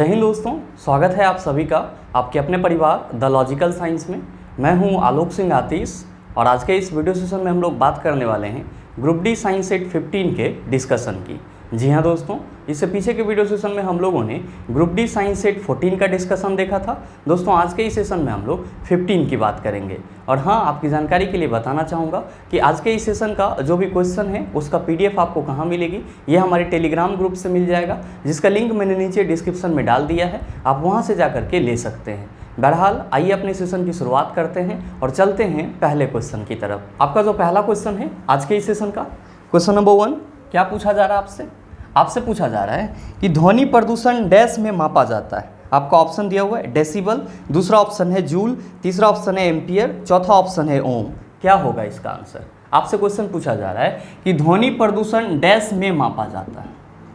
जय हिंद दोस्तों, स्वागत है आप सभी का आपके अपने परिवार द लॉजिकल साइंस में। मैं हूं आलोक सिंह आतिश और आज के इस वीडियो सेशन में हम लोग बात करने वाले हैं ग्रुप डी साइंस सेट 15 के डिस्कशन की। जी हाँ दोस्तों, इससे पीछे के वीडियो सेशन में हम लोगों ने ग्रुप डी साइंस सेट 14 का डिस्कशन देखा था। दोस्तों आज के इस सेशन में हम लोग 15 की बात करेंगे। और हाँ, आपकी जानकारी के लिए बताना चाहूँगा कि आज के इस सेशन का जो भी क्वेश्चन है उसका PDF आपको कहाँ मिलेगी, ये हमारे टेलीग्राम ग्रुप से मिल जाएगा, जिसका लिंक मैंने नीचे डिस्क्रिप्शन में डाल दिया है। आप वहाँ से जा करके ले सकते हैं। बहरहाल आइए अपने सेशन की शुरुआत करते हैं और चलते हैं पहले क्वेश्चन की तरफ। आपका जो पहला क्वेश्चन है आज के इस सेशन का, क्वेश्चन नंबर 1, क्या पूछा जा रहा है आपसे पूछा जा रहा है कि ध्वनि प्रदूषण डैश में मापा जाता है। आपका ऑप्शन दिया हुआ है डेसिबल, दूसरा ऑप्शन है जूल, तीसरा ऑप्शन है एम्पियर, चौथा ऑप्शन है ओम। क्या होगा इसका आंसर? आपसे क्वेश्चन पूछा जा रहा है कि ध्वनि प्रदूषण डैश में मापा जाता है।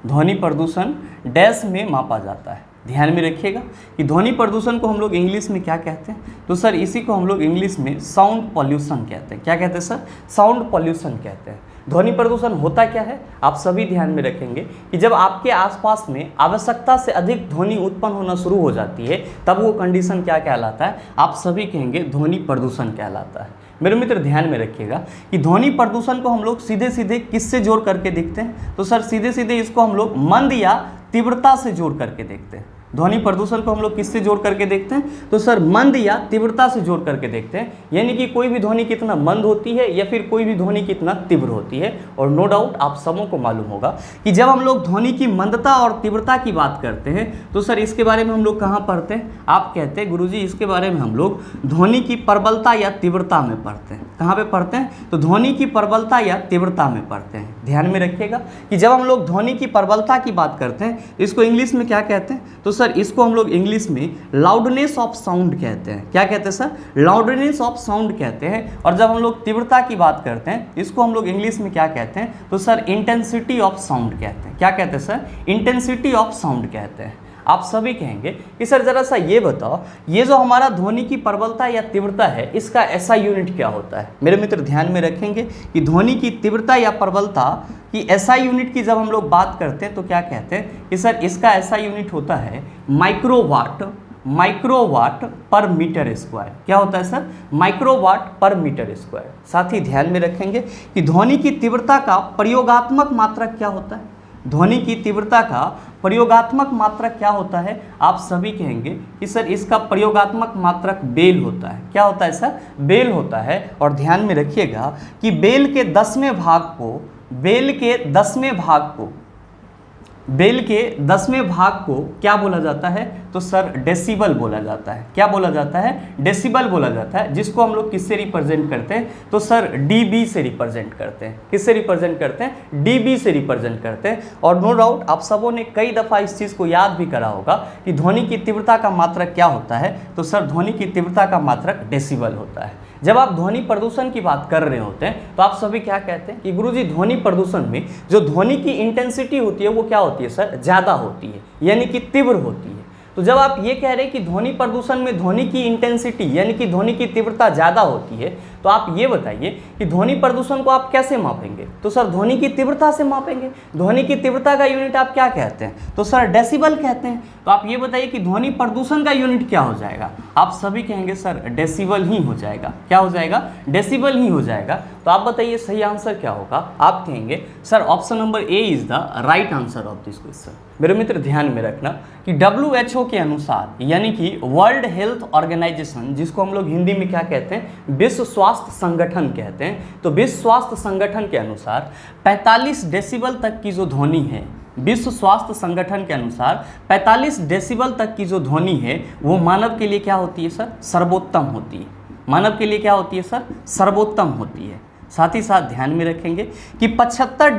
ध्वनि प्रदूषण डैश में मापा जाता है। ध्यान में रखिएगा कि ध्वनि प्रदूषण को हम लोग इंग्लिश में क्या कहते हैं, तो सर इसी को हम लोग इंग्लिश में साउंड पॉल्यूशन कहते हैं। क्या कहते हैं सर? साउंड पॉल्यूशन कहते हैं। ध्वनि प्रदूषण होता क्या है, आप सभी ध्यान में रखेंगे कि जब आपके आसपास में आवश्यकता से अधिक ध्वनि उत्पन्न होना शुरू हो जाती है तब वो कंडीशन क्या कहलाता है? आप सभी कहेंगे ध्वनि प्रदूषण कहलाता है। मेरे मित्र ध्यान में रखिएगा कि ध्वनि प्रदूषण को हम लोग सीधे सीधे किससे जोड़ करके देखते हैं, तो सर सीधे सीधे इसको हम लोग मंद या तीव्रता से जोड़ करके देखते हैं। ध्वनि प्रदूषण को हम लोग किससे जोड़ करके देखते हैं, तो सर मंद या तीव्रता से जोड़ करके देखते हैं। यानी कि कोई भी ध्वनि कितना मंद होती है या फिर कोई भी ध्वनि कितना तीव्र होती है। और नो डाउट आप सबों को मालूम होगा कि जब हम लोग ध्वनि की मंदता और तीव्रता की बात करते हैं तो सर इसके बारे में हम लोग कहाँ पढ़ते हैं? आप कहते हैं गुरुजी इसके बारे में हम लोग ध्वनि की प्रबलता या तीव्रता में पढ़ते हैं। कहाँ पे पढ़ते हैं? तो ध्वनि की प्रबलता या तीव्रता में पढ़ते हैं। ध्यान में रखिएगा कि जब हम लोग ध्वनि की प्रबलता की बात करते हैं इसको इंग्लिश में क्या कहते हैं, तो सर इसको हम लोग इंग्लिश में लाउडनेस ऑफ साउंड कहते हैं। क्या कहते हैं सर? लाउडनेस ऑफ साउंड कहते हैं। और जब हम लोग तीव्रता की बात करते हैं इसको हम लोग इंग्लिश में क्या कहते हैं, तो सर इंटेंसिटी ऑफ साउंड कहते हैं। क्या कहते हैं सर? इंटेंसिटी ऑफ साउंड कहते हैं। आप सभी कहेंगे कि सर जरा सा ये बताओ, ये जो हमारा ध्वनि की प्रबलता या तीव्रता है इसका ऐसा यूनिट क्या होता है? मेरे मित्र ध्यान में रखेंगे कि ध्वनि की तीव्रता या प्रबलता की ऐसा यूनिट की जब हम लोग बात करते हैं तो क्या कहते हैं कि सर इसका ऐसा यूनिट होता है माइक्रोवाट पर मीटर स्क्वायर। क्या होता है सर? माइक्रोवाट पर मीटर स्क्वायर। साथ ही ध्यान में रखेंगे कि ध्वनि की तीव्रता का प्रयोगात्मक मात्रक क्या होता है? ध्वनि की तीव्रता का प्रयोगात्मक मात्रक क्या होता है? आप सभी कहेंगे कि सर इसका प्रयोगात्मक मात्रक बेल होता है। क्या होता है सर? बेल होता है। और ध्यान में रखिएगा कि बेल के 10वें भाग को क्या बोला जाता है, तो सर डेसिबल बोला जाता है। क्या बोला जाता है? डेसिबल बोला जाता है, जिसको हम लोग किससे रिप्रेजेंट करते हैं, तो सर डीबी से रिप्रेजेंट करते हैं। किससे रिप्रेजेंट करते हैं? डीबी से रिप्रेजेंट करते हैं। और नो डाउट आप सबों ने कई दफ़ा इस चीज़ को याद भी करा होगा कि ध्वनि की तीव्रता का मात्रक क्या होता है, तो सर ध्वनि की तीव्रता का मात्रक डेसिबल होता है। जब आप ध्वनि प्रदूषण की बात कर रहे होते हैं तो आप सभी क्या कहते हैं कि गुरुजी ध्वनि प्रदूषण में जो ध्वनि की इंटेंसिटी होती है वो क्या होती है सर? ज़्यादा होती है, यानी कि तीव्र होती है। तो जब आप ये कह रहे हैं कि ध्वनि प्रदूषण में ध्वनि की इंटेंसिटी यानी कि ध्वनि की तीव्रता ज़्यादा होती है, तो आप ये बताइए कि ध्वनि प्रदूषण को आप कैसे मापेंगे, तो सर ध्वनि की तीव्रता से मापेंगे। ध्वनि की तीव्रता का यूनिट आप क्या कहते हैं, तो सर डेसिबल कहते हैं। तो आप ये बताइए कि ध्वनि प्रदूषण का यूनिट क्या हो जाएगा? आप सभी कहेंगे सर डेसिबल ही हो जाएगा। क्या हो जाएगा? डेसिबल ही हो जाएगा। तो आप बताइए सही आंसर क्या होगा? आप कहेंगे sir option number A is the right answer of this question. मेरे मित्र ध्यान में रखना कि WHO के अनुसार यानी कि वर्ल्ड हेल्थ ऑर्गेनाइजेशन, जिसको हम लोग हिंदी में क्या कहते हैं? विश्व स्वास्थ्य संगठन कहते हैं। तो विश्व स्वास्थ्य संगठन के अनुसार 45 डेसिबल तक की जो ध्वनि है, विश्व स्वास्थ्य संगठन के अनुसार 45 डेसिबल तक की जो ध्वनि है वो मानव के लिए क्या होती है सर? सर्वोत्तम होती है। मानव के लिए क्या होती है सर? सर्वोत्तम होती है। साथ ही साथ ध्यान में रखेंगे कि 75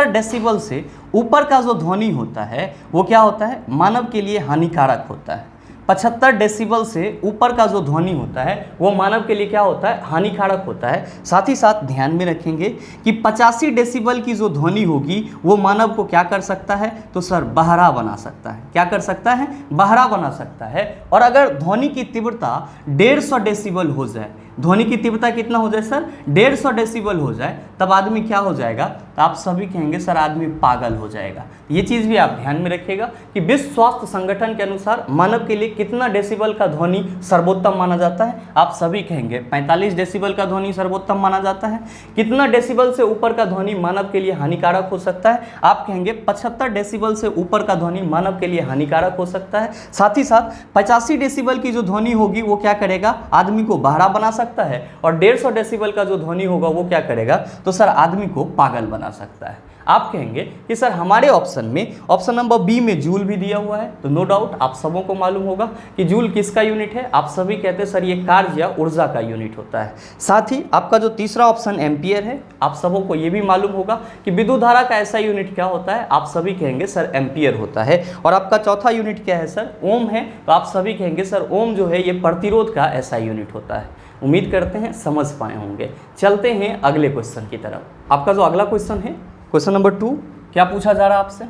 डेसिबल से ऊपर का जो ध्वनि होता है वो क्या होता है? मानव के लिए हानिकारक होता है। 75 डेसिबल से ऊपर का जो ध्वनि होता है वो मानव के लिए क्या होता है? हानिकारक होता है। साथ ही साथ ध्यान में रखेंगे कि 85 डेसिबल की जो ध्वनि होगी वो मानव को क्या कर सकता है, तो सर बहरा बना सकता है। क्या कर सकता है? बहरा बना सकता है। और अगर ध्वनि की तीव्रता 150 डेसिबल हो जाए, ध्वनि की तीव्रता कितना हो जाए सर, 150 डेसिबल हो जाए, तब आदमी क्या हो जाएगा, तो आप सभी कहेंगे सर आदमी पागल हो जाएगा। ये चीज़ भी आप ध्यान में रखिएगा कि विश्व स्वास्थ्य संगठन के अनुसार मानव के लिए कितना डेसिबल का ध्वनि सर्वोत्तम माना जाता है, आप सभी कहेंगे 45 डेसिबल का ध्वनि सर्वोत्तम माना जाता है। कितना डेसिबल से ऊपर का ध्वनि मानव के लिए हानिकारक हो सकता है, आप कहेंगे 75 डेसिबल से ऊपर का ध्वनि मानव के लिए हानिकारक हो सकता है। साथ ही साथ 85 डेसिबल की जो ध्वनि होगी वो क्या करेगा, आदमी को बहरा बना सकता है, और 150 डेसिबल का जो ध्वनि होगा वो क्या करेगा, तो सर आदमी को पागल बना सकता है। आप कहेंगे कि सर हमारे ऑप्शन में ऑप्शन नंबर बी में जूल भी दिया हुआ है, तो नो डाउट आप सबों को मालूम होगा कि जूल किसका यूनिट है, आप सभी कहते हैं सर ये कार्य या ऊर्जा का यूनिट होता है। साथ ही आपका जो तीसरा ऑप्शन एम्पियर है, आप सबों को ये भी मालूम होगा कि विद्युत धारा का ऐसा यूनिट क्या होता है, आप सभी कहेंगे सर एम्पियर होता है। और आपका चौथा यूनिट क्या है सर, ओम है, तो आप सभी कहेंगे सर ओम जो है ये प्रतिरोध का ऐसा यूनिट होता है। उम्मीद करते हैं समझ पाए होंगे। चलते हैं अगले क्वेश्चन की तरफ। आपका जो अगला क्वेश्चन है, क्वेश्चन नंबर 2, क्या पूछा जा रहा है आपसे,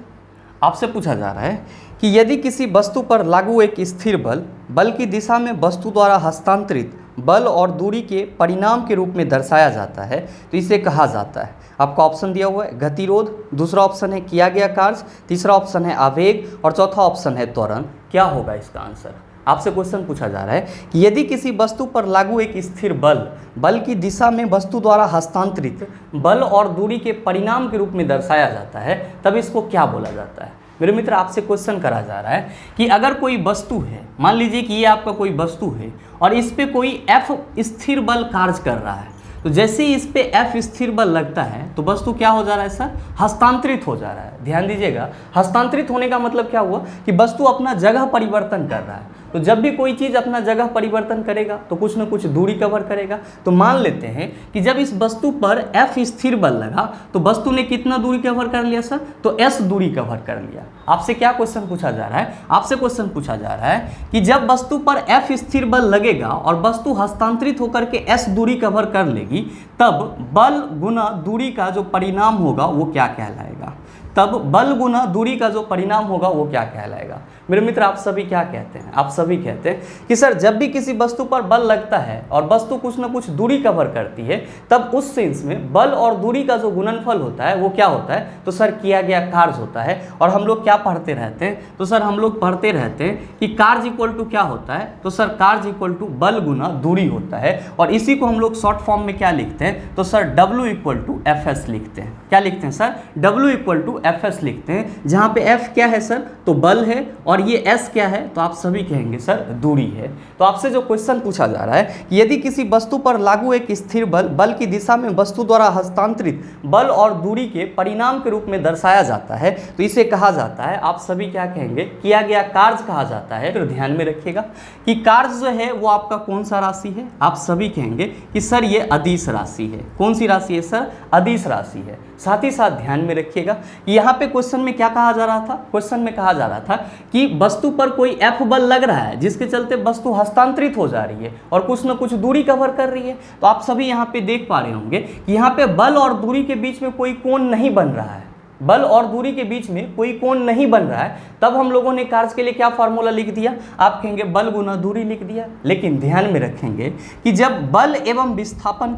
आपसे पूछा जा रहा है कि यदि किसी वस्तु पर लागू एक स्थिर बल की दिशा में वस्तु द्वारा हस्तांतरित बल और दूरी के परिणाम के रूप में दर्शाया जाता है तो इसे कहा जाता है। आपका ऑप्शन दिया हुआ है गतिरोध, दूसरा ऑप्शन है किया गया कार्य, तीसरा ऑप्शन है आवेग और चौथा ऑप्शन है त्वरण। क्या होगा इसका आंसर, आपसे क्वेश्चन पूछा जा रहा है कि यदि किसी वस्तु पर लागू एक स्थिर बल की दिशा में वस्तु द्वारा हस्तांतरित बल और दूरी के परिणाम के रूप में दर्शाया जाता है तब इसको क्या बोला जाता है। मेरे मित्र आपसे क्वेश्चन करा जा रहा है कि अगर कोई वस्तु है, मान लीजिए कि ये आपका कोई वस्तु है और इस पे कोई F स्थिर बल कार्य कर रहा है, तो जैसे ही इस पे F स्थिर बल लगता है तो वस्तु क्या हो जा रहा है सर, हस्तांतरित हो जा रहा है। ध्यान दीजिएगा, हस्तांतरित होने का मतलब क्या हुआ कि वस्तु अपना जगह परिवर्तन कर रहा है। तो जब भी कोई चीज़ अपना जगह परिवर्तन करेगा तो कुछ ना कुछ दूरी कवर करेगा। तो मान लेते हैं कि जब इस वस्तु पर F स्थिर बल लगा तो वस्तु ने कितना दूरी कवर कर लिया सर, तो S दूरी कवर कर लिया। आपसे क्या क्वेश्चन पूछा जा रहा है, आपसे क्वेश्चन पूछा जा रहा है कि जब वस्तु पर F स्थिर बल लगेगा और वस्तु हस्तांतरित होकर के S दूरी कवर कर लेगी तब बल गुना दूरी का जो परिणाम होगा वो क्या कहलाएगा, तब बल गुना दूरी का जो परिणाम होगा वो क्या कहलाएगा। मेरे मित्र आप सभी क्या कहते हैं, आप सभी कहते हैं कि सर जब भी किसी वस्तु पर बल लगता है और वस्तु कुछ ना कुछ दूरी कवर करती है तब उस सेंस में बल और दूरी का जो गुणनफल होता है वो क्या होता है, तो सर किया गया कार्य होता है। और हम लोग क्या पढ़ते रहते हैं, तो सर हम लोग पढ़ते रहते हैं कि कार्य इक्वल टू क्या होता है, तो सर कार्य इक्वल टू बल गुना दूरी होता है। और इसी को हम लोग शॉर्ट फॉर्म में क्या लिखते हैं, तो sir W equal to FS लिखते हैं। क्या लिखते हैं sir, W equal to FS लिखते हैं, जहाँ पे F क्या है सर, तो बल है, और ये S क्या है, तो आप सभी कहेंगे सर दूरी है। तो आपसे जो क्वेश्चन पूछा जा रहा है कि यदि किसी वस्तु पर लागू एक स्थिर बल की दिशा में वस्तु द्वारा हस्तांतरित बल और दूरी के परिणाम के रूप में दर्शाया जाता है तो इसे कहा जाता है, आप सभी क्या कहेंगे, किया गया कार्य कहा जाता है। तो ध्यान में रखिएगा कि कार्य जो है वो आपका कौन सा राशि है, आप सभी कहेंगे कि सर ये अदिश राशि है। कौन सी राशि है सर, अदिश राशि है। साथ ही साथ ध्यान में रखिएगा कि यहाँ पे क्वेश्चन में क्या कहा जा रहा था, क्वेश्चन में कहा जा रहा था कि वस्तु पर कोई F बल लग रहा है जिसके चलते वस्तु हस्तांतरित हो जा रही है और कुछ ना कुछ दूरी कवर कर रही है। तो आप सभी यहाँ पे देख पा रहे होंगे कि यहाँ पे बल और दूरी के बीच में कोई कोण नहीं बन रहा है, बल और दूरी के बीच में कोई कोण नहीं बन रहा है। तब हम लोगों ने कार्य के लिए क्या फार्मूला लिख दिया, आप कहेंगे बल गुना दूरी लिख दिया। लेकिन ध्यान में रखेंगे कि जब बल एवं विस्थापन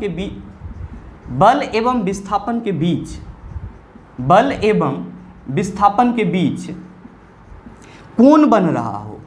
के बीच कोण बन रहा हो,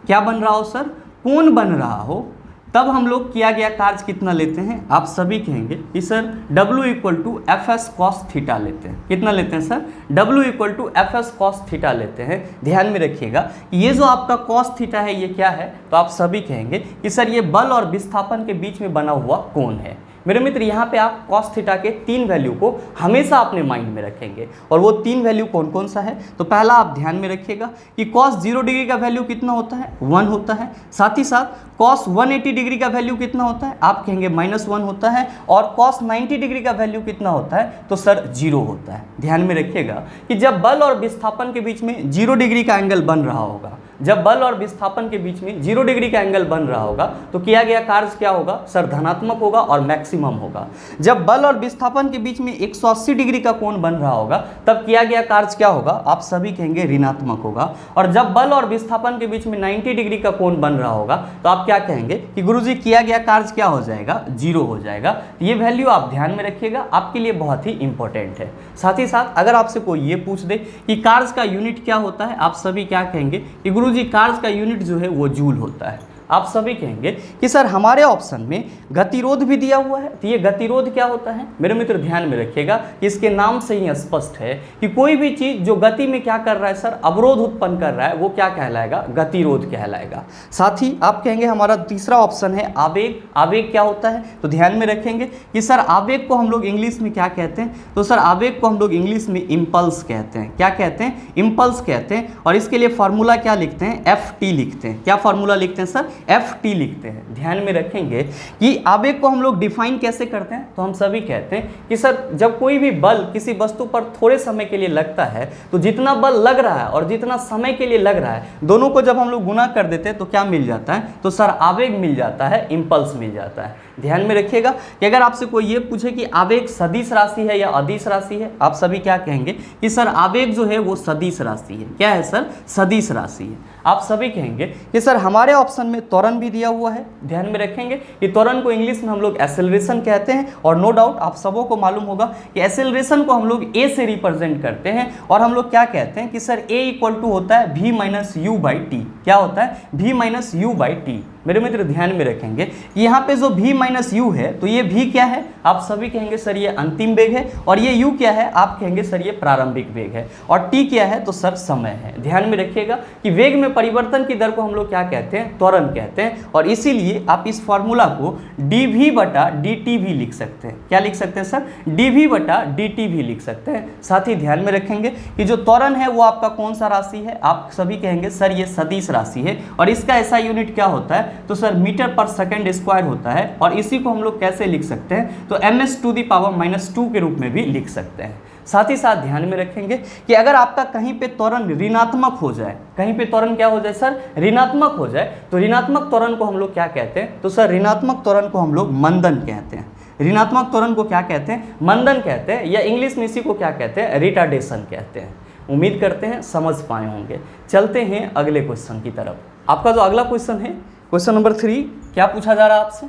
क्या बन रहा हो सर, कोण बन रहा हो, तब हम लोग किया गया कार्य कितना लेते हैं, आप सभी कहेंगे कि sir W equal to FS cos theta लेते हैं। कितना लेते हैं sir, W equal to FS cos theta लेते हैं। ध्यान में रखिएगा ये जो आपका cos थीटा है ये क्या है, तो आप सभी कहेंगे कि सर ये बल और विस्थापन के बीच में बना हुआ कोण है। मेरे मित्र यहाँ पे आप cos थीटा के 3 वैल्यू को हमेशा अपने माइंड में रखेंगे, और वो 3 वैल्यू कौन कौन सा है, तो पहला आप ध्यान में रखिएगा कि cos 0 डिग्री का वैल्यू कितना होता है, 1 होता है। साथ ही साथ cos 180 डिग्री का वैल्यू कितना होता है, आप कहेंगे -1 होता है। और cos 90 डिग्री का वैल्यू कितना होता है, तो सर 0 होता है। ध्यान में रखिएगा कि जब बल और विस्थापन के बीच में 0 डिग्री का एंगल बन रहा होगा, जब बल और विस्थापन के बीच में 0 डिग्री का एंगल बन रहा होगा तो किया गया कार्य क्या होगा सर, धनात्मक होगा और मैक्सिमम मैक्सिमम होगा। जब बल और विस्थापन के बीच में 180 डिग्री का कोण बन रहा होगा तब किया गया कार्य क्या होगा, आप सभी कहेंगे ऋणात्मक होगा। और जब बल और विस्थापन के बीच में 90 डिग्री का कोण बन रहा होगा तो आप क्या कहेंगे कि गुरुजी किया गया कार्य क्या हो जाएगा, जीरो हो जाएगा। ये वैल्यू आप ध्यान में रखिएगा, आपके लिए बहुत ही इंपॉर्टेंट है। साथ ही साथ अगर आपसे कोई ये पूछ दे कि कार्य का यूनिट क्या होता है, आप सभी क्या कहेंगे कि गुरुजी कार्य का यूनिट जो है वो जूल होता है। आप सभी कहेंगे कि सर हमारे ऑप्शन में गतिरोध भी दिया हुआ है, तो ये गतिरोध क्या होता है। मेरे मित्र ध्यान में रखिएगा कि इसके नाम से ही स्पष्ट है कि कोई भी चीज जो गति में क्या कर रहा है सर, अवरोध उत्पन्न कर रहा है, वो क्या कहलाएगा, गतिरोध कहलाएगा। साथ ही आप कहेंगे हमारा तीसरा ऑप्शन है आवेग। आवेग क्या होता है, तो ध्यान में रखेंगे कि सर आवेग को हम लोग इंग्लिश में क्या कहते हैं, तो सर आवेग को हम लोग इंग्लिश में इम्पल्स कहते हैं। क्या कहते हैं, इम्पल्स कहते हैं। और इसके लिए फॉर्मूला क्या लिखते हैं, FT लिखते हैं। क्या फॉर्मूला लिखते हैं सर, FT लिखते हैं। ध्यान में रखेंगे कि आवेग को हम लोग डिफाइन कैसे करते हैं, तो हम सभी कहते हैं कि सर जब कोई भी बल किसी वस्तु पर थोड़े समय के लिए लगता है तो जितना बल लग रहा है और जितना समय के लिए लग रहा है, दोनों को जब हम लोग गुना कर देते हैं तो क्या मिल जाता है, तो सर आवेग मिल जाता है, इम्पल्स मिल जाता है। ध्यान में रखिएगा कि अगर आपसे कोई ये पूछे कि आवेग सदिश राशि है या अदिश राशि है, आप सभी क्या कहेंगे कि सर आवेग जो है वो सदिश राशि है। क्या है सर, सदिश राशि है। आप सभी कहेंगे कि सर हमारे ऑप्शन में त्वरण भी दिया हुआ है। ध्यान में रखेंगे कि त्वरण को इंग्लिश में हम लोग एक्सेलरेशन कहते हैं। और नो डाउट आप सबों को मालूम होगा कि एक्सेलरेशन को हम लोग ए से रिप्रेजेंट करते हैं। और हम लोग क्या कहते हैं कि सर ए इक्वल टू होता है v minus you by T. क्या होता है, v minus you by T. मेरे मित्र ध्यान में रखेंगे कि यहाँ पे जो v माइनस यू है, तो ये v क्या है, आप सभी कहेंगे सर ये अंतिम वेग है। और ये u क्या है, आप कहेंगे सर ये प्रारंभिक वेग है। और t क्या है, तो सर समय है। ध्यान में रखिएगा कि वेग में परिवर्तन की दर को हम लोग क्या कहते हैं, त्वरण कहते हैं। और इसीलिए आप इस फॉर्मूला को dv बटा dt भी लिख सकते हैं। क्या लिख सकते हैं सर, dv बटा dt भी लिख सकते हैं। साथ ही ध्यान में रखेंगे कि जो त्वरण है वो आपका कौन सा राशि है, आप सभी कहेंगे सर ये सदिश राशि है। और इसका ऐसा यूनिट क्या होता है, तो सर मीटर पर सेकंड स्क्वायर होता है। और इसी को हम लोग कैसे लिख सकते हैं, तो ms टू दी पावर -2 के रूप में भी लिख सकते हैं। साथ ही साथ ध्यान में रखेंगे कि अगर आपका कहीं पे त्वरण ऋणात्मक हो जाए, कहीं पे त्वरण क्या हो जाए सर, ऋणात्मक हो जाए, तो ऋणात्मक त्वरण को हम लोग क्या कहते हैं, तो सर ऋणात्मक त्वरण को हम लोग मंदन कहते हैं। ऋणात्मक त्वरण को क्या कहते हैं, मंदन कहते हैं, या इंग्लिश में इसी को क्या कहते हैं, रिटार्डेशन कहते हैं। उम्मीद करते हैं समझ पाए होंगे। चलते हैं अगले क्वेश्चन की तरफ। आपका जो अगला क्वेश्चन है, क्वेश्चन नंबर 3, क्या पूछा जा रहा है आपसे,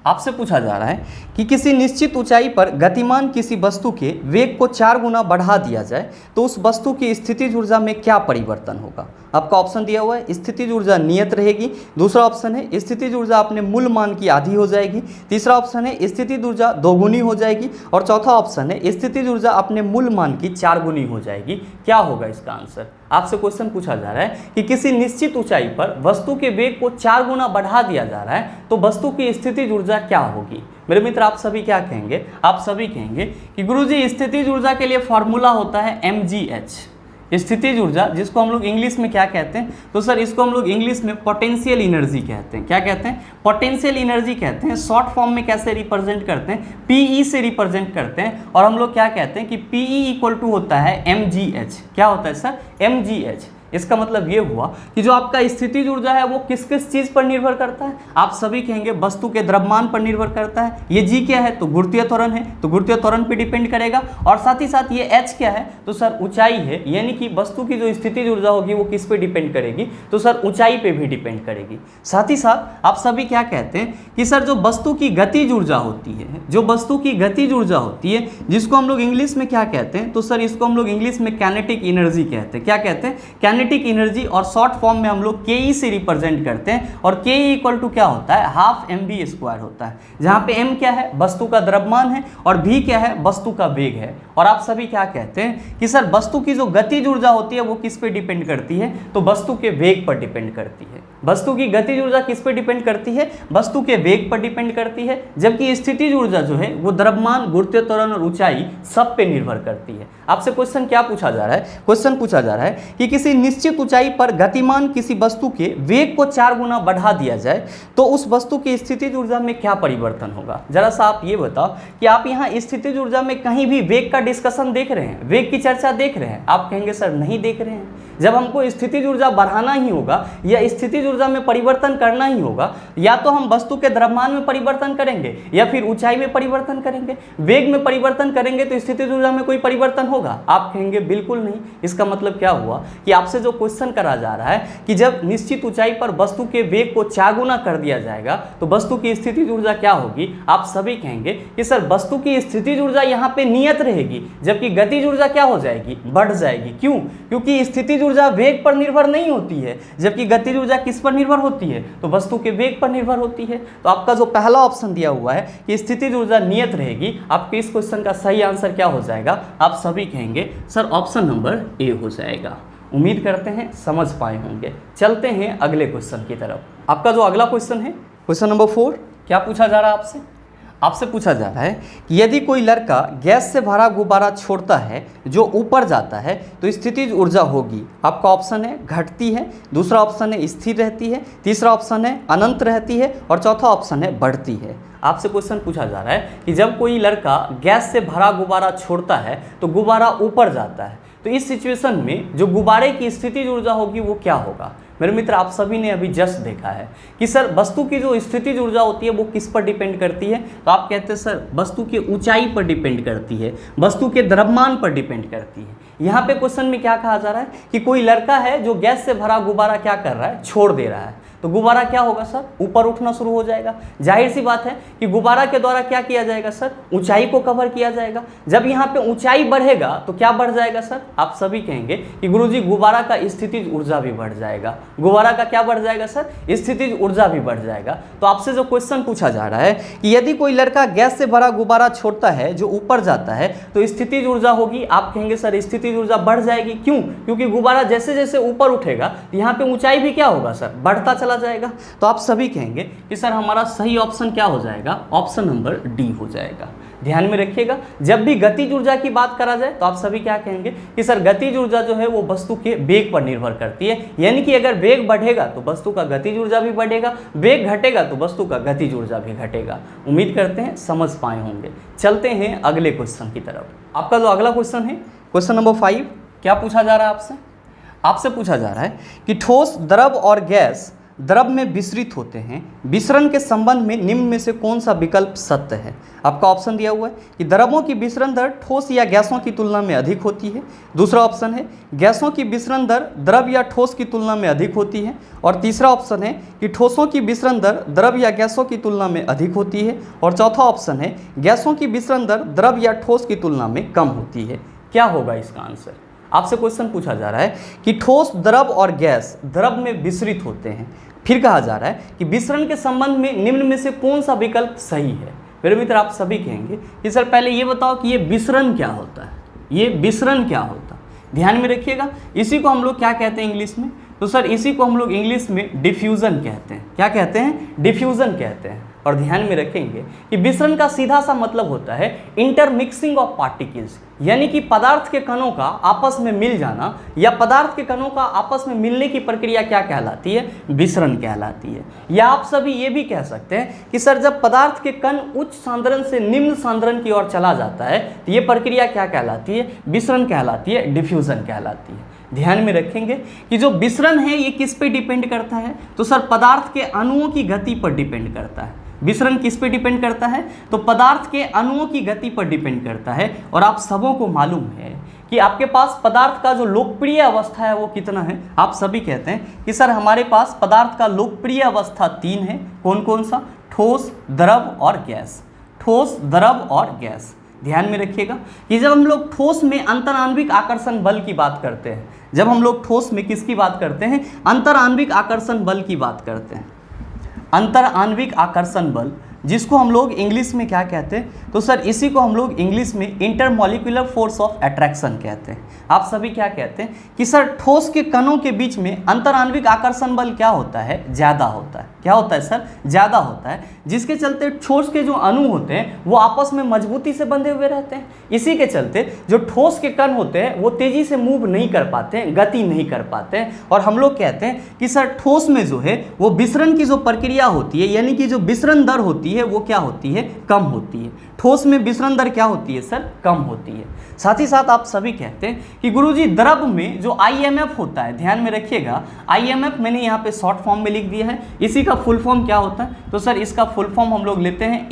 आपसे पूछा जा रहा है कि किसी निश्चित ऊंचाई पर गतिमान किसी वस्तु के वेग को 4 गुना बढ़ा दिया जाए तो उस वस्तु की स्थितिज ऊर्जा में क्या परिवर्तन होगा। आपका ऑप्शन दिया हुआ है, स्थितिज ऊर्जा नियत रहेगी। दूसरा ऑप्शन है स्थितिज ऊर्जा अपने मूल मान की आधी हो जाएगी। तीसरा ऑप्शन है स्थितिज ऊर्जा 2 गुनी हो जाएगी। और चौथा ऑप्शन है स्थितिज ऊर्जा अपने मूल मान की 4 गुनी हो जाएगी। क्या होगा इसका आंसर। आपसे क्वेश्चन पूछा जा रहा है कि किसी निश्चित ऊंचाई पर वस्तु के वेग को 4 गुना बढ़ा दिया जा रहा है तो वस्तु की स्थितिज ऊर्जा क्या होगी। मेरे मित्र आप सभी क्या कहेंगे, आप सभी कहेंगे कि गुरुजी स्थितिज ऊर्जा के लिए फॉर्मूला होता है mgh। स्थितिज ऊर्जा जिसको हम लोग इंग्लिश में क्या कहते हैं, तो सर इसको हम लोग इंग्लिश में पोटेंशियल एनर्जी कहते हैं। क्या कहते हैं, पोटेंशियल एनर्जी कहते हैं। शॉर्ट फॉर्म में कैसे रिप्रेजेंट करते हैं, PE से रिप्रेजेंट करते हैं। और हम लोग क्या कहते हैं कि PE इक्वल टू होता है mgh। क्या होता है सर, mgh। इसका मतलब ये हुआ कि जो आपका स्थितिज ऊर्जा है वो किस किस चीज़ पर निर्भर करता है, आप सभी कहेंगे वस्तु के द्रव्यमान पर निर्भर करता है। ये जी क्या है, तो गुरुत्वीय त्वरण है, तो गुरुत्वीय त्वरण पे डिपेंड करेगा। और साथ ही साथ ये h क्या है, तो सर ऊंचाई है, यानी कि वस्तु की जो स्थितिज ऊर्जा होगी वो किस पे डिपेंड करेगी, तो सर ऊंचाई पे भी डिपेंड करेगी। साथ ही साथ आप सभी क्या कहते हैं कि सर जो वस्तु की गतिज ऊर्जा होती है, जो वस्तु की गतिज ऊर्जा होती है जिसको हम लोग इंग्लिश में क्या कहते हैं, तो सर इसको हम लोग इंग्लिश में काइनेटिक एनर्जी कहते हैं। क्या कहते हैं, काइनेटिक एनर्जी। और शॉर्ट फॉर्म में हम लोग ke से रिप्रेजेंट करते हैं। और ke इक्वल टू क्या होता है, हाफ mv स्क्वायर होता है, जहां पे m क्या है, वस्तु का द्रव्यमान है, और v क्या है, वस्तु का वेग है। और आप सभी क्या कहते हैं कि सर वस्तु की जो गतिज ऊर्जा होती है वो किस पे डिपेंड करती है, तो वस्तु के वेग पर डिपेंड करती है। वस्तु की गतिज ऊर्जा किस पे डिपेंड करती है, वस्तु के वेग पर डिपेंड करती है। जबकि स्थितिज ऊर्जा जो है वो द्रव्यमान, गुरुत्वीय त्वरण और ऊंचाई सब पे निर्भर करती है। आपसे क्वेश्चन क्या पूछा जा रहा है, क्वेश्चन पूछा जा रहा है कि किसी निश्चित ऊंचाई पर गतिमान किसी वस्तु के वेग को 4 गुना बढ़ा दिया जाए तो उस वस्तु की स्थितिज ऊर्जा में क्या परिवर्तन होगा। जरा सा आप ये बताओ कि आप यहाँ स्थितिज ऊर्जा में कहीं भी वेग का डिस्कशन देख रहे हैं, वेग की चर्चा देख रहे हैं, आप कहेंगे सर नहीं देख रहे हैं। जब हमको स्थितिज ऊर्जा बढ़ाना ही होगा या स्थितिज ऊर्जा में परिवर्तन करना ही होगा, या तो हम वस्तु के द्रव्यमान में परिवर्तन करेंगे या फिर ऊंचाई में परिवर्तन करेंगे। वेग में परिवर्तन करेंगे तो स्थितिज ऊर्जा में कोई परिवर्तन होगा? आप कहेंगे बिल्कुल नहीं। इसका मतलब क्या हुआ कि आपसे जो क्वेश्चन करा जा रहा है कि जब निश्चित ऊंचाई पर वस्तु के वेग को 4 गुना कर दिया जाएगा तो वस्तु की स्थितिज ऊर्जा क्या होगी? आप सभी कहेंगे कि सर वस्तु की स्थितिज ऊर्जा यहाँ पे नियत रहेगी, जबकि गतिज ऊर्जा क्या हो जाएगी? बढ़ जाएगी। क्यों? क्योंकि स्थितिज ऊर्जा वेग पर निर्भर नहीं होती है, जबकि गतिज ऊर्जा किस पर निर्भर होती है? तो वस्तु के वेग पर निर्भर होती है। तो आपका जो पहला ऑप्शन दिया हुआ है कि स्थितिज ऊर्जा नियत रहेगी, आपके इस क्वेश्चन का सही आंसर क्या हो जाएगा? आप सभी कहेंगे सर ऑप्शन नंबर ए हो जाएगा। उम्मीद करते हैं समझ पाए होंगे। चलते हैं अगले क्वेश्चन की तरफ। आपका जो अगला क्वेश्चन है, क्वेश्चन नंबर 4, क्या पूछा जा रहा है आपसे? आपसे पूछा जा रहा है कि यदि कोई लड़का गैस से भरा गुब्बारा छोड़ता है जो ऊपर जाता है तो स्थितिज ऊर्जा होगी। आपका ऑप्शन है घटती है, दूसरा ऑप्शन है स्थिर रहती है, तीसरा ऑप्शन है अनंत रहती है और चौथा ऑप्शन है बढ़ती है। आपसे क्वेश्चन पूछा जा रहा है कि जब कोई लड़का गैस से भरा गुब्बारा छोड़ता है तो गुब्बारा ऊपर जाता है, तो इस सिचुएशन में जो गुब्बारे की स्थितिज ऊर्जा होगी वो क्या होगा? मेरे मित्र, आप सभी ने अभी जस्ट देखा है कि सर वस्तु की जो स्थितिज ऊर्जा होती है वो किस पर डिपेंड करती है? तो आप कहते हैं सर वस्तु की ऊंचाई पर डिपेंड करती है, वस्तु के द्रव्यमान पर डिपेंड करती है। यहाँ पे क्वेश्चन में क्या कहा जा रहा है कि कोई लड़का है जो गैस से भरा गुब्बारा क्या कर रहा है? छोड़ दे रहा है। तो गुब्बारा क्या होगा सर? ऊपर उठना शुरू हो जाएगा। जाहिर सी बात है कि गुब्बारा के द्वारा क्या किया जाएगा सर? ऊंचाई को कवर किया जाएगा। जब यहाँ पे ऊंचाई बढ़ेगा तो क्या बढ़ जाएगा सर? आप सभी कहेंगे कि गुरुजी गुब्बारा का स्थितिज ऊर्जा भी बढ़ जाएगा। गुब्बारा का क्या बढ़ जाएगा सर? स्थितिज ऊर्जा भी बढ़ जाएगा। तो आपसे जो क्वेश्चन पूछा जा रहा है कि यदि कोई लड़का गैस से भरा गुब्बारा छोड़ता है जो ऊपर जाता है तो स्थितिज ऊर्जा होगी। आप कहेंगे सर स्थितिज ऊर्जा बढ़ जाएगी। क्यों? क्योंकि गुब्बारा जैसे जैसे ऊपर उठेगा यहाँ पे ऊंचाई भी क्या होगा सर? बढ़ता चला जाएगा। तो आप सभी कहेंगे कि सर हमारा सही ऑप्शन क्या हो जाएगा? ऑप्शन नंबर डी हो जाएगा। ध्यान में रखिएगा, जब भी गतिज ऊर्जा की बात करा जाए तो आप सभी क्या कहेंगे कि सर गतिज ऊर्जा जो है वो वस्तु के वेग पर निर्भर करती है। यानी कि अगर वेग बढ़ेगा तो वस्तु का गतिज ऊर्जा भी बढ़ेगा, वेग घटेगा तो वस्तु का गतिज ऊर्जा भी घटेगा। उम्मीद करते हैं समझ पाए होंगे। चलते हैं अगले क्वेश्चन की तरफ। आपका जो अगला क्वेश्चन है, क्वेश्चन नंबर 5, क्या पूछा जा रहा है आपसे? आपसे पूछा जा रहा है कि ठोस, द्रव और गैस द्रव में विसरित होते हैं, विसरण के संबंध में निम्न में से कौन सा विकल्प सत्य है? आपका ऑप्शन दिया हुआ है कि द्रवों की विसरण दर ठोस या गैसों की तुलना में अधिक होती है, दूसरा ऑप्शन है गैसों की विसरण दर द्रव या ठोस की तुलना में अधिक होती है, और तीसरा ऑप्शन है कि ठोसों की विसरण दर द्रव या गैसों की तुलना में अधिक होती है, और चौथा ऑप्शन है गैसों की विसरण दर द्रव या ठोस की तुलना में कम होती है। क्या होगा इसका आंसर? आपसे क्वेश्चन पूछा जा रहा है कि ठोस, द्रव और गैस द्रव में विसरित होते हैं। फिर कहा जा रहा है कि विसरण के संबंध में निम्न में से कौन सा विकल्प सही है? मेरे मित्र, आप सभी कहेंगे कि सर पहले ये बताओ कि ये विसरण क्या होता है? ये विसरण क्या होता है? ध्यान में रखिएगा, इसी को हम लोग क्या कहते हैं इंग्लिश में? तो सर इसी को हम लोग इंग्लिश में डिफ्यूज़न कहते हैं। क्या कहते हैं? डिफ्यूज़न कहते हैं। और ध्यान में रखेंगे कि विसरण का सीधा सा मतलब होता है इंटरमिक्सिंग ऑफ पार्टिकल्स, यानी कि पदार्थ के कणों का आपस में मिल जाना या पदार्थ के कणों का आपस में मिलने की प्रक्रिया क्या कहलाती है? विसरण कहलाती है। या आप सभी ये भी कह सकते हैं कि सर जब पदार्थ के कण उच्च सांद्रण से निम्न सांद्रण की ओर चला जाता है तो ये प्रक्रिया क्या कहलाती है? विसरण कहलाती है, डिफ्यूज़न कहलाती है। ध्यान में रखेंगे कि जो विसरण है ये किस पे डिपेंड करता है? तो सर पदार्थ के अणुओं की गति पर डिपेंड करता है। विसरण किस पे डिपेंड करता है? तो पदार्थ के अणुओं की गति पर डिपेंड करता है। और आप सबों को मालूम है कि आपके पास पदार्थ का जो लोकप्रिय अवस्था है वो कितना है? आप सभी कहते हैं कि सर हमारे पास पदार्थ का लोकप्रिय अवस्था 3 है। कौन कौन सा? ठोस, द्रव और गैस। ठोस, द्रव और गैस। ध्यान में रखिएगा कि जब हम लोग ठोस में अंतराण्विक आकर्षण बल की बात करते हैं, जब हम लोग ठोस में किसकी बात करते हैं? अंतराण्विक आकर्षण बल की बात करते हैं। अंतराण्विक आकर्षण बल, जिसको हम लोग इंग्लिश में क्या कहते हैं? तो सर इसी को हम लोग इंग्लिश में इंटरमॉलिक्यूलर फोर्स ऑफ अट्रैक्शन कहते हैं। आप सभी क्या कहते हैं कि सर ठोस के कणों के बीच में अंतराण्विक आकर्षण बल क्या होता है? ज़्यादा होता है। क्या होता है सर? ज़्यादा होता है, जिसके चलते ठोस के जो अणु होते हैं वो आपस में मजबूती से बंधे हुए रहते हैं। इसी के चलते जो ठोस के कण होते हैं वो तेज़ी से मूव नहीं कर पाते हैं, गति नहीं कर पाते हैं। और हम लोग कहते हैं कि सर ठोस में जो है वो विसरण की जो प्रक्रिया होती है, यानी कि जो विसरण दर होती होती है वो क्या होती है, कम होती है। ठोस में विसरण दर क्या होती है सर, कम होती है। साथ ही साथ आप सभी कहते हैं कि गुरुजी द्रव में जो IMF होता है, ध्यान में रखिएगा, IMF मैंने यहाँ पे शॉर्ट फॉर्म में लिख दिया है, इसी का फुल फॉर्म क्या होता है, तो सर इसका फुल फॉर्म हम लोग लेते हैं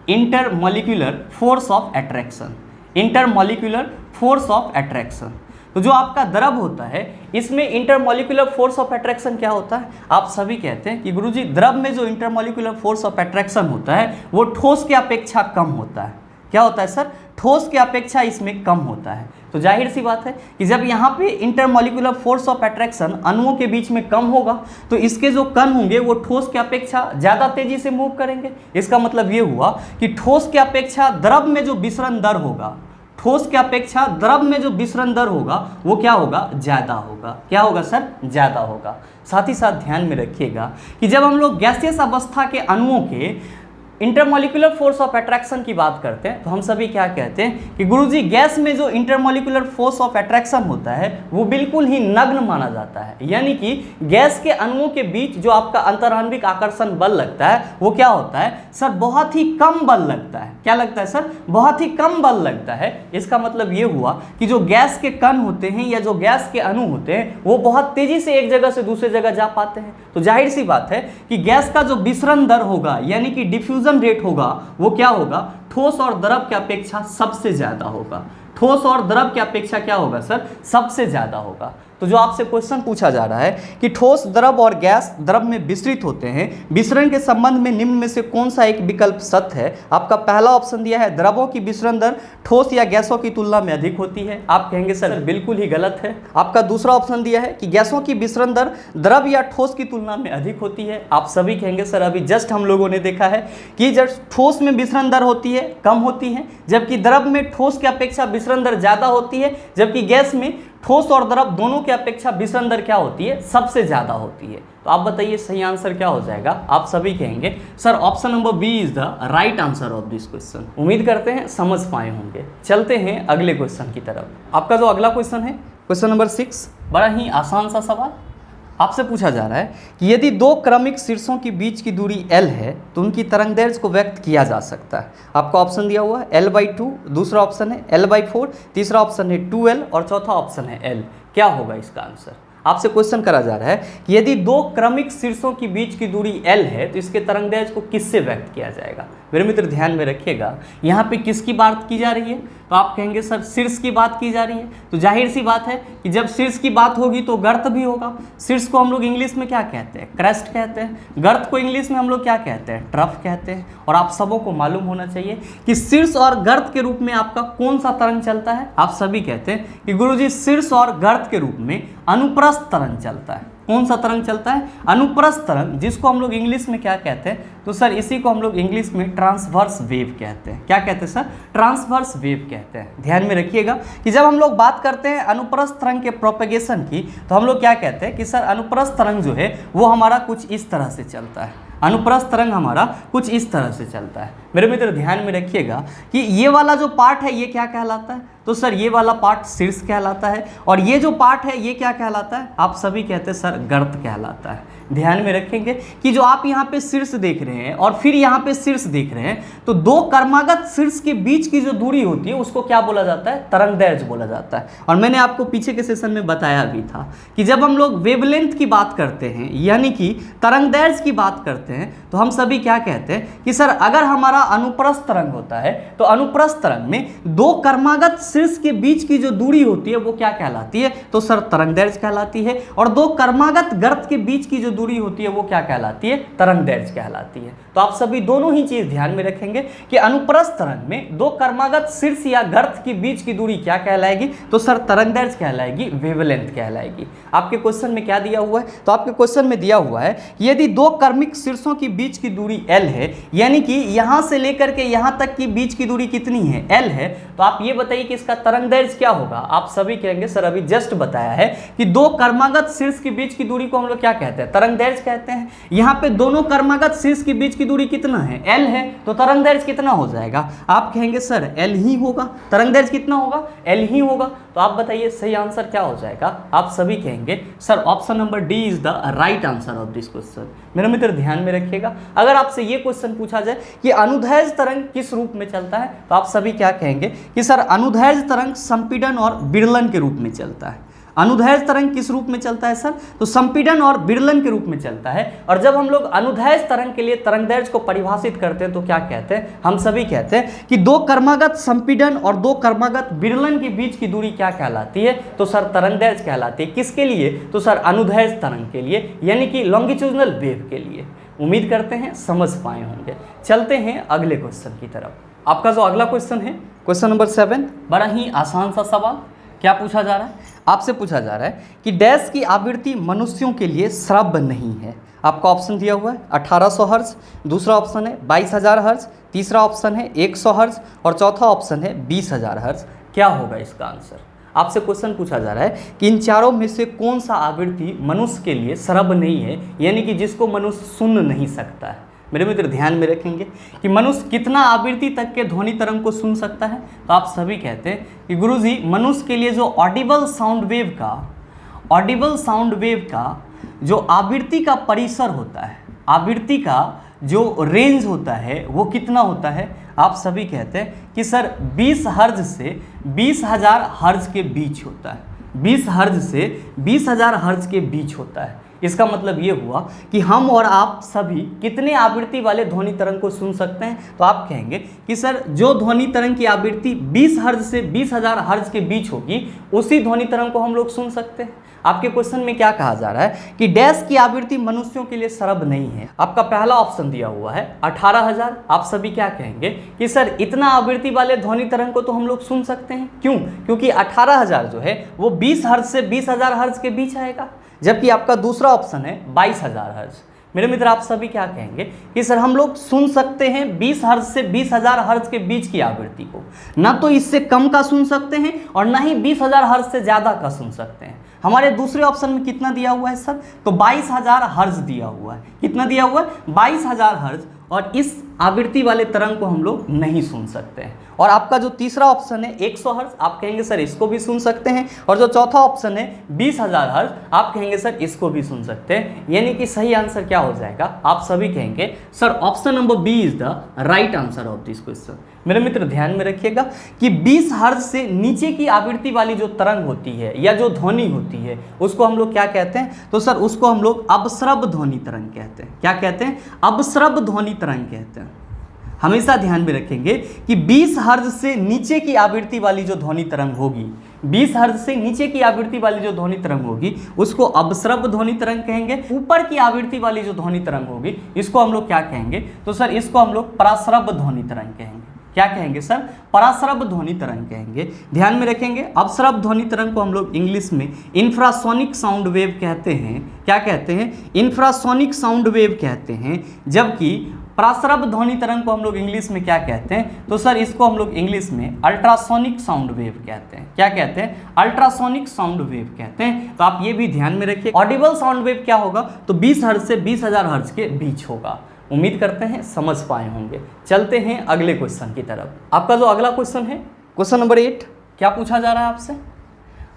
intermolecular force of attraction, intermolecular force of attraction. तो जो आपका द्रव होता है इसमें इंटरमॉलिक्यूलर फोर्स ऑफ अट्रैक्शन क्या होता है, आप सभी कहते हैं कि गुरुजी द्रव में जो इंटरमॉलिक्यूलर फोर्स ऑफ अट्रैक्शन होता है वो ठोस की अपेक्षा कम होता है। क्या होता है सर, ठोस की अपेक्षा इसमें कम होता है। तो जाहिर सी बात है कि जब यहाँ पे इंटरमॉलिक्यूलर फोर्स ऑफ अट्रैक्शन अणुओं के बीच में कम होगा तो इसके जो कण होंगे वो ठोस की अपेक्षा ज़्यादा तेजी से मूव करेंगे। इसका मतलब ये हुआ कि ठोस की अपेक्षा द्रव में जो विसरण दर होगा, ठोस की अपेक्षा द्रव में जो विसरण दर होगा वो क्या होगा, ज़्यादा होगा। क्या होगा सर, ज़्यादा होगा। साथ ही साथ ध्यान में रखिएगा कि जब हम लोग गैसियस अवस्था के अणुओं के इंटरमॉलिक्यूलर फोर्स ऑफ अट्रैक्शन की बात करते हैं तो हम सभी क्या कहते हैं कि गुरुजी गैस में जो इंटरमॉलिक्यूलर फोर्स ऑफ अट्रैक्शन होता है वो बिल्कुल ही नग्न माना जाता है, यानी कि गैस के अणुओं के बीच जो आपका अंतराण्विक आकर्षण बल लगता है वो क्या होता है सर, बहुत ही कम बल लगता है। क्या लगता है सर, बहुत ही कम बल लगता है। इसका मतलब ये हुआ कि जो गैस के कण होते हैं या जो गैस के अणु होते हैं वो बहुत तेजी से एक जगह से दूसरे जगह जा पाते हैं। तो जाहिर सी बात है कि गैस का जो विसरण दर होगा यानी कि डिफ्यूजन रेट होगा वो क्या होगा, ठोस और द्रव की अपेक्षा सबसे ज्यादा होगा। ठोस और द्रव की अपेक्षा क्या होगा सर, सबसे ज्यादा होगा। तो जो आपसे क्वेश्चन पूछा जा रहा है कि ठोस द्रव और गैस द्रव में विसरित होते हैं, विसरण के संबंध में निम्न में से कौन सा एक विकल्प सत्य है। आपका पहला ऑप्शन दिया है द्रवों की विसरण दर ठोस या गैसों की तुलना में अधिक होती है, आप कहेंगे सर बिल्कुल ही गलत है। आपका दूसरा ऑप्शन दिया है कि गैसों की विसरण दर द्रव या ठोस की तुलना में अधिक होती है, आप सभी कहेंगे सर अभी जस्ट हम लोगों ने देखा है कि जब ठोस में विसरण दर होती है कम होती है, जबकि द्रव में ठोस की अपेक्षा विसरण दर ज्यादा होती है, जबकि गैस में ठोस और द्रव दोनों की अपेक्षा विसरण दर क्या होती है, सबसे ज्यादा होती है। तो आप बताइए सही आंसर क्या हो जाएगा। आप सभी कहेंगे sir option number B is the right answer of this question. उम्मीद करते हैं समझ पाए होंगे। चलते हैं अगले क्वेश्चन की तरफ। आपका जो अगला क्वेश्चन है क्वेश्चन नंबर 6, बड़ा ही आसान सा सवाल आपसे पूछा जा रहा है कि यदि दो क्रमिक शीर्षों के बीच की दूरी L है तो उनकी तरंगदैर्घ्य को व्यक्त किया जा सकता है। आपका ऑप्शन दिया हुआ है L/2, दूसरा ऑप्शन है L/4, तीसरा ऑप्शन है 2L और चौथा ऑप्शन है L। क्या होगा इसका आंसर। आपसे क्वेश्चन करा जा रहा है कि यदि दो क्रमिक शीर्षों के बीच की दूरी L है तो इसके तरंगदैर्घ्य को किससे व्यक्त किया जाएगा। मेरे मित्र ध्यान में रखिएगा, यहाँ पे किसकी बात की जा रही है, तो आप कहेंगे सर शीर्ष की बात की जा रही है। तो जाहिर सी बात है कि जब शीर्ष की बात होगी तो गर्त भी होगा। शीर्ष को हम लोग इंग्लिश में क्या कहते हैं, क्रेस्ट कहते हैं। गर्त को इंग्लिश में हम लोग क्या कहते हैं, ट्रफ कहते हैं। और आप सबों को मालूम होना चाहिए कि शीर्ष और गर्त के रूप में आपका कौन सा तरंग चलता है। आप सभी कहते हैं कि गुरुजी शीर्ष और गर्त के रूप में अनुप्रस्थ तरंग चलता है। कौन सा तरंग चलता है, अनुप्रस्थ तरंग, जिसको हम लोग इंग्लिश में क्या कहते हैं, तो सर इसी को हम लोग इंग्लिश में ट्रांसवर्स वेव कहते हैं। क्या कहते हैं सर, ट्रांसवर्स वेव कहते हैं। ध्यान में रखिएगा कि जब हम लोग बात करते हैं अनुप्रस्थ तरंग के प्रोपेगेशन की तो हम लोग क्या कहते हैं कि सर अनुप्रस्थ तरंग जो है वो हमारा कुछ इस तरह से चलता है। अनुप्रस्थ तरंग हमारा कुछ इस तरह से चलता है। मेरे मित्र ध्यान में रखिएगा कि ये वाला जो पार्ट है ये क्या कहलाता है, तो सर ये वाला पार्ट शीर्ष कहलाता है और ये जो पार्ट है ये क्या कहलाता है, आप सभी कहते हैं सर गर्त कहलाता है। ध्यान में रखेंगे कि जो आप यहाँ पे शीर्ष देख रहे हैं और फिर यहाँ पे शीर्ष देख रहे हैं तो दो कर्मागत शीर्ष के बीच की जो दूरी होती है उसको क्या बोला जाता है, तरंगदैर्घ्य बोला जाता है। और मैंने आपको पीछे के सेशन में बताया भी था कि जब हम लोग वेवलेंथ की बात करते हैं यानी कि तरंगदैर्घ्य की बात करते हैं तो हम सभी क्या कहते हैं कि सर अगर हमारा अनुप्रस्थ तरंग होता है तो अनुप्रस्थ तरंग में दो कर्मागत शीर्ष के बीच की जो दूरी होती है वो क्या कहलाती है, तो सर तरंगदैर्घ्य कहलाती है। और दो कर्मागत गर्त के बीच की जो दूरी होती है वो क्या कहलाती है, तरंगदैर्घ्य कहलाती है। तो आप सभी दोनों ही चीज ध्यान में रखेंगे कि अनुप्रस्थ तरंग में दो कर्मागत शीर्ष या गर्त के बीच की दूरी क्या कहलाएगी, तो सर तरंगदैर्घ्य कहलाएगी, वेवलेंथ कहलाएगी। आपके क्वेश्चन में क्या दिया हुआ है, तो आपके क्वेश्चन में दिया हुआ है कि यदि दो क्रमिक शीर्षों के बीच की दूरी L है, यानी कि यहां से लेकर के यहां तक की बीच की दूरी कितनी है, L है, तो आप ये बताइए कि बीच का तरंग दैर्ध्य क्या होगा? आप सभी कहेंगे सर अभी जस्ट बताया है कि दो कर्मागत शीर्ष के बीच की दूरी को हम लोग क्या कहते हैं? तरंग दैर्ध्य कहते हैं। यहाँ पे दोनों कर्मागत शीर्ष के बीच की दूरी कितना है? L है, तो तरंग दैर्ध्य कितना हो जाएगा? आप कहेंगे सर L ही होगा। तरंग दैर्ध्य कितना होगा? L ही होगा। तो आप बताइए सही आंसर क्या हो जाएगा? आप सभी कहेंगे sir option number D is the right answer of this question. मेरे मित्र ध्यान में रखिएगा, अगर आपसे ये क्वेश्चन पूछा जाए कि अनुदैर्ध्य तरंग किस रूप में चलता है, तो आप सभी क्या कहेंगे कि सर अनुदैर्ध्य तरंग संपीड़न और विदलन के रूप में चलता है। अनुदैर्ध्य तरंग किस रूप में चलता है सर? तो संपीड़न और विदलन के रूप में चलता है। और जब हम लोग अनुदैर्ध्य तरंग के लिए तरंग दैर्ध्य को परिभाषित करते हैं तो क्या कहते हैं? हम सभी कहते हैं कि दो कर्मागत संपीड़न और दो कर्मागत विदलन के बीच की दूरी क्या कहलाती है? तो सर तरंग दैर्ध्य कहलाती है। किसके लिए? तो सर अनुदैर्ध्य तरंग के लिए, यानी कि लॉन्गिट्यूडिनल वेव के लिए। उम्मीद करते हैं समझ पाए होंगे। चलते हैं अगले क्वेश्चन की तरफ। आपका जो अगला क्वेश्चन है क्वेश्चन नंबर 7, बड़ा ही आसान सा सवाल। क्या पूछा जा रहा है? आपसे पूछा जा रहा है कि डैश की आवृत्ति मनुष्यों के लिए श्रव्य नहीं है। आपका ऑप्शन दिया हुआ है 1800 हर्ट्ज, दूसरा ऑप्शन है 22,000 हर्ट्ज, तीसरा ऑप्शन है 100 हर्ट्ज और चौथा ऑप्शन है 20,000 हर्ट्ज। क्या होगा इसका आंसर? आपसे क्वेश्चन पूछा जा रहा है कि इन चारों में से कौन सा आवृत्ति मनुष्य के लिए श्रव्य नहीं है, यानी कि जिसको मनुष्य सुन नहीं सकता है। मेरे मित्र ध्यान में रखेंगे कि मनुष्य कितना आवृत्ति तक के ध्वनि तरंग को सुन सकता है। तो आप सभी कहते हैं कि गुरुजी मनुष्य के लिए जो ऑडिबल साउंड वेव का जो आवृत्ति का परिसर होता है, आवृत्ति का जो रेंज होता है वो कितना होता है? आप सभी कहते हैं कि सर 20 हर्ट्ज से 20,000 हर्ट्ज के बीच होता है। 20 हर्ट्ज से 20,000 हर्ट्ज के बीच होता है। इसका मतलब ये हुआ कि हम और आप सभी कितने आवृत्ति वाले ध्वनि तरंग को सुन सकते हैं? तो आप कहेंगे कि सर जो ध्वनि तरंग की आवृत्ति 20 हर्ट्ज से 20,000 हर्ट्ज के बीच होगी उसी ध्वनि तरंग को हम लोग सुन सकते हैं। आपके क्वेश्चन में क्या कहा जा रहा है कि डैश की आवृत्ति मनुष्यों के लिए श्रव्य नहीं है। आपका पहला ऑप्शन दिया हुआ है 18,000। आप सभी क्या कहेंगे कि सर इतना आवृत्ति वाले ध्वनि तरंग को तो हम लोग सुन सकते हैं। क्यों? क्योंकि 18,000 जो है वो 20 हर्ट्ज से 20,000 हर्ट्ज के बीच आएगा। जबकि आपका दूसरा ऑप्शन है 22,000 हर्ट्ज। मेरे मित्र आप सभी क्या कहेंगे कि सर हम लोग सुन सकते हैं 20 हर्ट्ज से 20,000 हर्ट्ज के बीच की आवृत्ति को, ना तो इससे कम का सुन सकते हैं और ना ही 20,000 हर्ट्ज से ज़्यादा का सुन सकते हैं। हमारे दूसरे ऑप्शन में कितना दिया हुआ है सर? तो 22,000 हर्ट्ज दिया हुआ है। कितना दिया हुआ है? 22,000 हर्ट्ज। और इस आवृत्ति वाले तरंग को हम लोग नहीं सुन सकते हैं। और आपका जो तीसरा ऑप्शन है 100 हर्ट्ज, आप कहेंगे सर इसको भी सुन सकते हैं। और जो चौथा ऑप्शन है 20,000 हर्ट्ज, आप कहेंगे सर इसको भी सुन सकते हैं। यानी कि सही आंसर क्या हो जाएगा? आप सभी कहेंगे sir option number B is the right answer of this question. मेरे मित्र ध्यान में रखिएगा कि 20 हर्ट्ज से नीचे की आवृत्ति वाली जो तरंग होती है या जो ध्वनि होती है उसको हम लोग क्या कहते हैं? तो सर उसको हम लोग अपश्रव्य ध्वनि तरंग कहते हैं। क्या कहते हैं? अपश्रव्य ध्वनि तरंग कहते हैं। हमेशा ध्यान में रखेंगे कि 20 हर्ट्ज से नीचे की आवृत्ति वाली जो ध्वनि तरंग होगी, 20 हर्ट्ज से नीचे की आवृत्ति वाली जो ध्वनि तरंग होगी उसको अपश्रव्य ध्वनि तरंग कहेंगे। ऊपर की आवृत्ति वाली जो ध्वनि तरंग होगी इसको हम लोग क्या कहेंगे? तो सर इसको हम लोग पराश्रव्य ध्वनि तरंग कहेंगे। क्या कहेंगे सर? पराश्रव्य ध्वनि तरंग कहेंगे। ध्यान में रखेंगे अपश्रव्य ध्वनि तरंग को हम लोग इंग्लिश में इंफ्रासोनिक साउंड वेव कहते हैं। क्या कहते हैं? इंफ्रासोनिक साउंड वेव कहते हैं। जबकि पराश्रव्य ध्वनि तरंग को हम लोग इंग्लिश में क्या कहते हैं? तो सर इसको हम लोग इंग्लिश में अल्ट्रासोनिक साउंड वेव कहते हैं। क्या कहते हैं? अल्ट्रासोनिक साउंड वेव कहते हैं। तो आप ये भी ध्यान में रखिए। ऑडिबल साउंड वेव क्या होगा? तो 20 हर्ट्ज से 20,000 हर्ट्ज के बीच होगा। उम्मीद करते हैं समझ पाए होंगे। चलते हैं अगले क्वेश्चन की तरफ। आपका जो अगला क्वेश्चन है क्वेश्चन नंबर 8, क्या पूछा जा रहा है आपसे?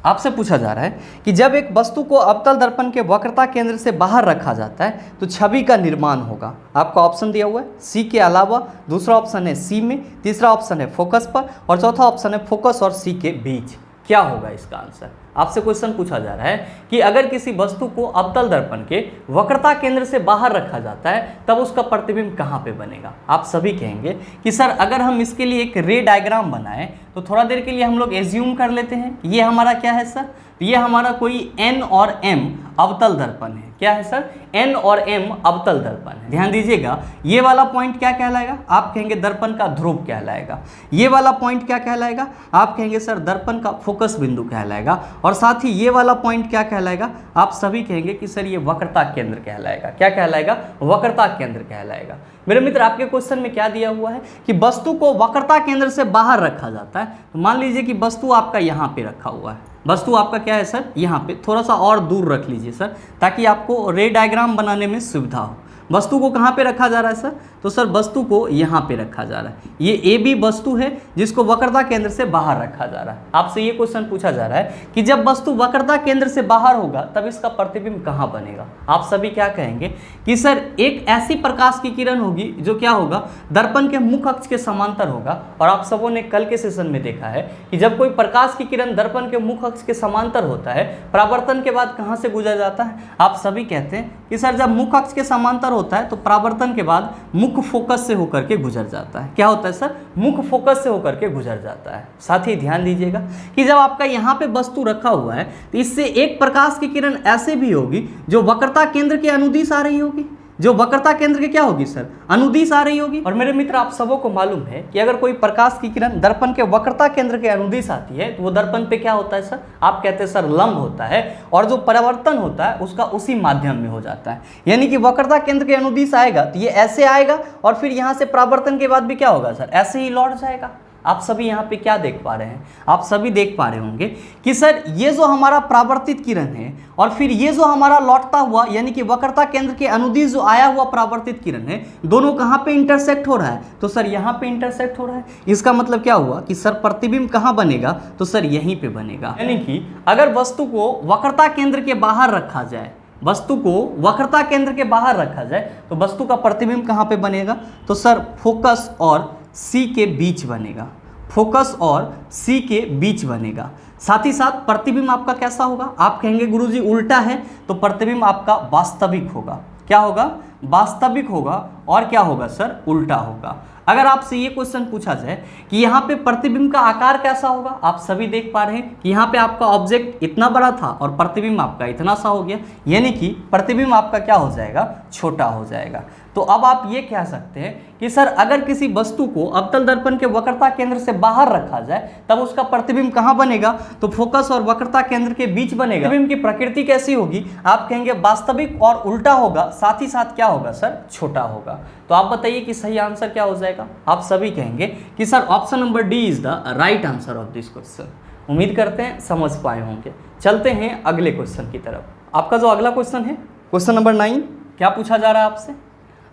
आपसे पूछा जा रहा है कि जब एक वस्तु को अवतल दर्पण के वक्रता केंद्र से बाहर रखा जाता है तो छवि का निर्माण होगा। आपका ऑप्शन दिया हुआ है सी के अलावा, दूसरा ऑप्शन है सी में, तीसरा ऑप्शन है फोकस पर और चौथा ऑप्शन है फोकस और सी के बीच। क्या होगा इसका आंसर? आपसे क्वेश्चन पूछा जा रहा है कि अगर किसी वस्तु को अवतल दर्पण के वक्रता केंद्र से बाहर रखा जाता है तब उसका प्रतिबिंब कहाँ पे बनेगा? आप सभी कहेंगे कि सर अगर हम इसके लिए एक रे डायग्राम बनाएं तो थोड़ा देर के लिए हम लोग एज्यूम कर लेते हैं ये हमारा क्या है सर? ये हमारा कोई N और M अवतल दर्पण है। क्या है सर? N और M अवतल दर्पण है। ध्यान दीजिएगा, ये वाला पॉइंट क्या कहलाएगा? आप कहेंगे दर्पण का ध्रुव कहलाएगा। ये वाला पॉइंट क्या कहलाएगा? आप कहेंगे सर दर्पण का फोकस बिंदु कहलाएगा। और साथ ही ये वाला पॉइंट क्या कहलाएगा? आप सभी कहेंगे कि सर ये वक्रता केंद्र कहलाएगा। क्या कहलाएगा? वक्रता केंद्र कहलाएगा। मेरे मित्र, आपके क्वेश्चन में क्या दिया हुआ है कि वस्तु को वक्रता केंद्र से बाहर रखा जाता है। तो मान लीजिए कि वस्तु आपका यहाँ पे रखा हुआ है। वस्तु आपका क्या है सर? यहाँ पे। थोड़ा सा और दूर रख लीजिए सर, ताकि आपको रे डायग्राम बनाने में सुविधा हो। वस्तु को कहाँ पे रखा जा रहा है सर? तो सर वस्तु को यहाँ पे रखा जा रहा है। ये ए बी वस्तु है जिसको वक्रता केंद्र से बाहर रखा जा रहा है। आपसे ये क्वेश्चन पूछा जा रहा है कि जब वस्तु वक्रता केंद्र से बाहर होगा तब इसका प्रतिबिंब कहाँ बनेगा? आप सभी क्या कहेंगे कि सर एक ऐसी प्रकाश की किरण होगी जो क्या होगा? दर्पण के मुख्य अक्ष के समांतर होगा। और आप सबों ने कल के सेशन में देखा है कि जब कोई प्रकाश की किरण दर्पण के मुख्य अक्ष के समांतर होता है, परावर्तन के बाद कहाँ से गुजर जाता है? आप सभी कहते हैं कि सर जब मुख्य अक्ष के समांतर होता है तो परावर्तन के बाद मुख्य फोकस से होकर के गुजर जाता है। क्या होता है सर? मुख्य फोकस से होकर के गुजर जाता है। साथ ही ध्यान दीजिएगा कि जब आपका यहाँ पे वस्तु रखा हुआ है तो इससे एक प्रकाश की किरण ऐसे भी होगी जो वक्रता केंद्र के अनुदिश आ रही होगी। जो वक्रता केंद्र के क्या होगी सर? अनुदिश आ रही होगी। और मेरे मित्र, आप सबों को मालूम है कि अगर कोई प्रकाश की किरण दर्पण के वक्रता केंद्र के अनुदिश आती है तो वो दर्पण पे क्या होता है सर? आप कहते हैं सर लंब होता है। और जो परावर्तन होता है उसका उसी माध्यम में हो जाता है। यानी कि वक्रता केंद्र के अनुदिश आएगा तो ये ऐसे आएगा और फिर यहाँ से परावर्तन के बाद भी क्या होगा सर? ऐसे ही लौट जाएगा। आप सभी यहाँ पे क्या देख पा रहे हैं? आप सभी देख पा रहे होंगे कि सर ये जो हमारा परावर्तित किरण है और फिर ये जो हमारा लौटता हुआ यानी कि वक्रता केंद्र के अनुदिश जो आया हुआ परावर्तित किरण है, दोनों कहाँ पे इंटरसेक्ट हो रहा है? तो सर यहाँ पे इंटरसेक्ट हो रहा है। इसका मतलब क्या हुआ कि सर प्रतिबिंब कहाँ बनेगा? तो सर यहीं पे बनेगा। यानी कि अगर वस्तु को वक्रता केंद्र के बाहर रखा जाए, वस्तु को वक्रता केंद्र के बाहर रखा जाए तो वस्तु का प्रतिबिंब कहाँ पे बनेगा? तो सर फोकस और सी के बीच बनेगा। फोकस और सी के बीच बनेगा। साथ ही साथ प्रतिबिंब आपका कैसा होगा? आप कहेंगे गुरुजी उल्टा है, तो प्रतिबिंब आपका वास्तविक होगा। क्या होगा? वास्तविक होगा। और क्या होगा सर? उल्टा होगा। अगर आपसे ये क्वेश्चन पूछा जाए कि यहाँ पे प्रतिबिंब का आकार कैसा होगा, आप सभी देख पा रहे हैं कि यहाँ पे आपका ऑब्जेक्ट इतना बड़ा था और प्रतिबिंब आपका इतना सा हो गया, यानी कि प्रतिबिंब आपका क्या हो जाएगा? छोटा हो जाएगा। तो अब आप ये कह सकते हैं कि सर अगर किसी वस्तु को अवतल दर्पण के वक्रता केंद्र से बाहर रखा जाए तब उसका प्रतिबिंब कहाँ बनेगा? तो फोकस और वक्रता केंद्र के बीच बनेगा। प्रतिबिंब की प्रकृति कैसी होगी? आप कहेंगे वास्तविक और उल्टा होगा। साथ ही साथ क्या होगा सर? छोटा होगा। तो आप बताइए कि सही आंसर क्या हो जाएगा? आप सभी कहेंगे कि sir option number D is the right answer of this question. उम्मीद करते हैं समझ पाए होंगे। चलते हैं अगले क्वेश्चन की तरफ। आपका जो अगला क्वेश्चन है, क्वेश्चन नंबर 9, क्या पूछा जा रहा है आपसे?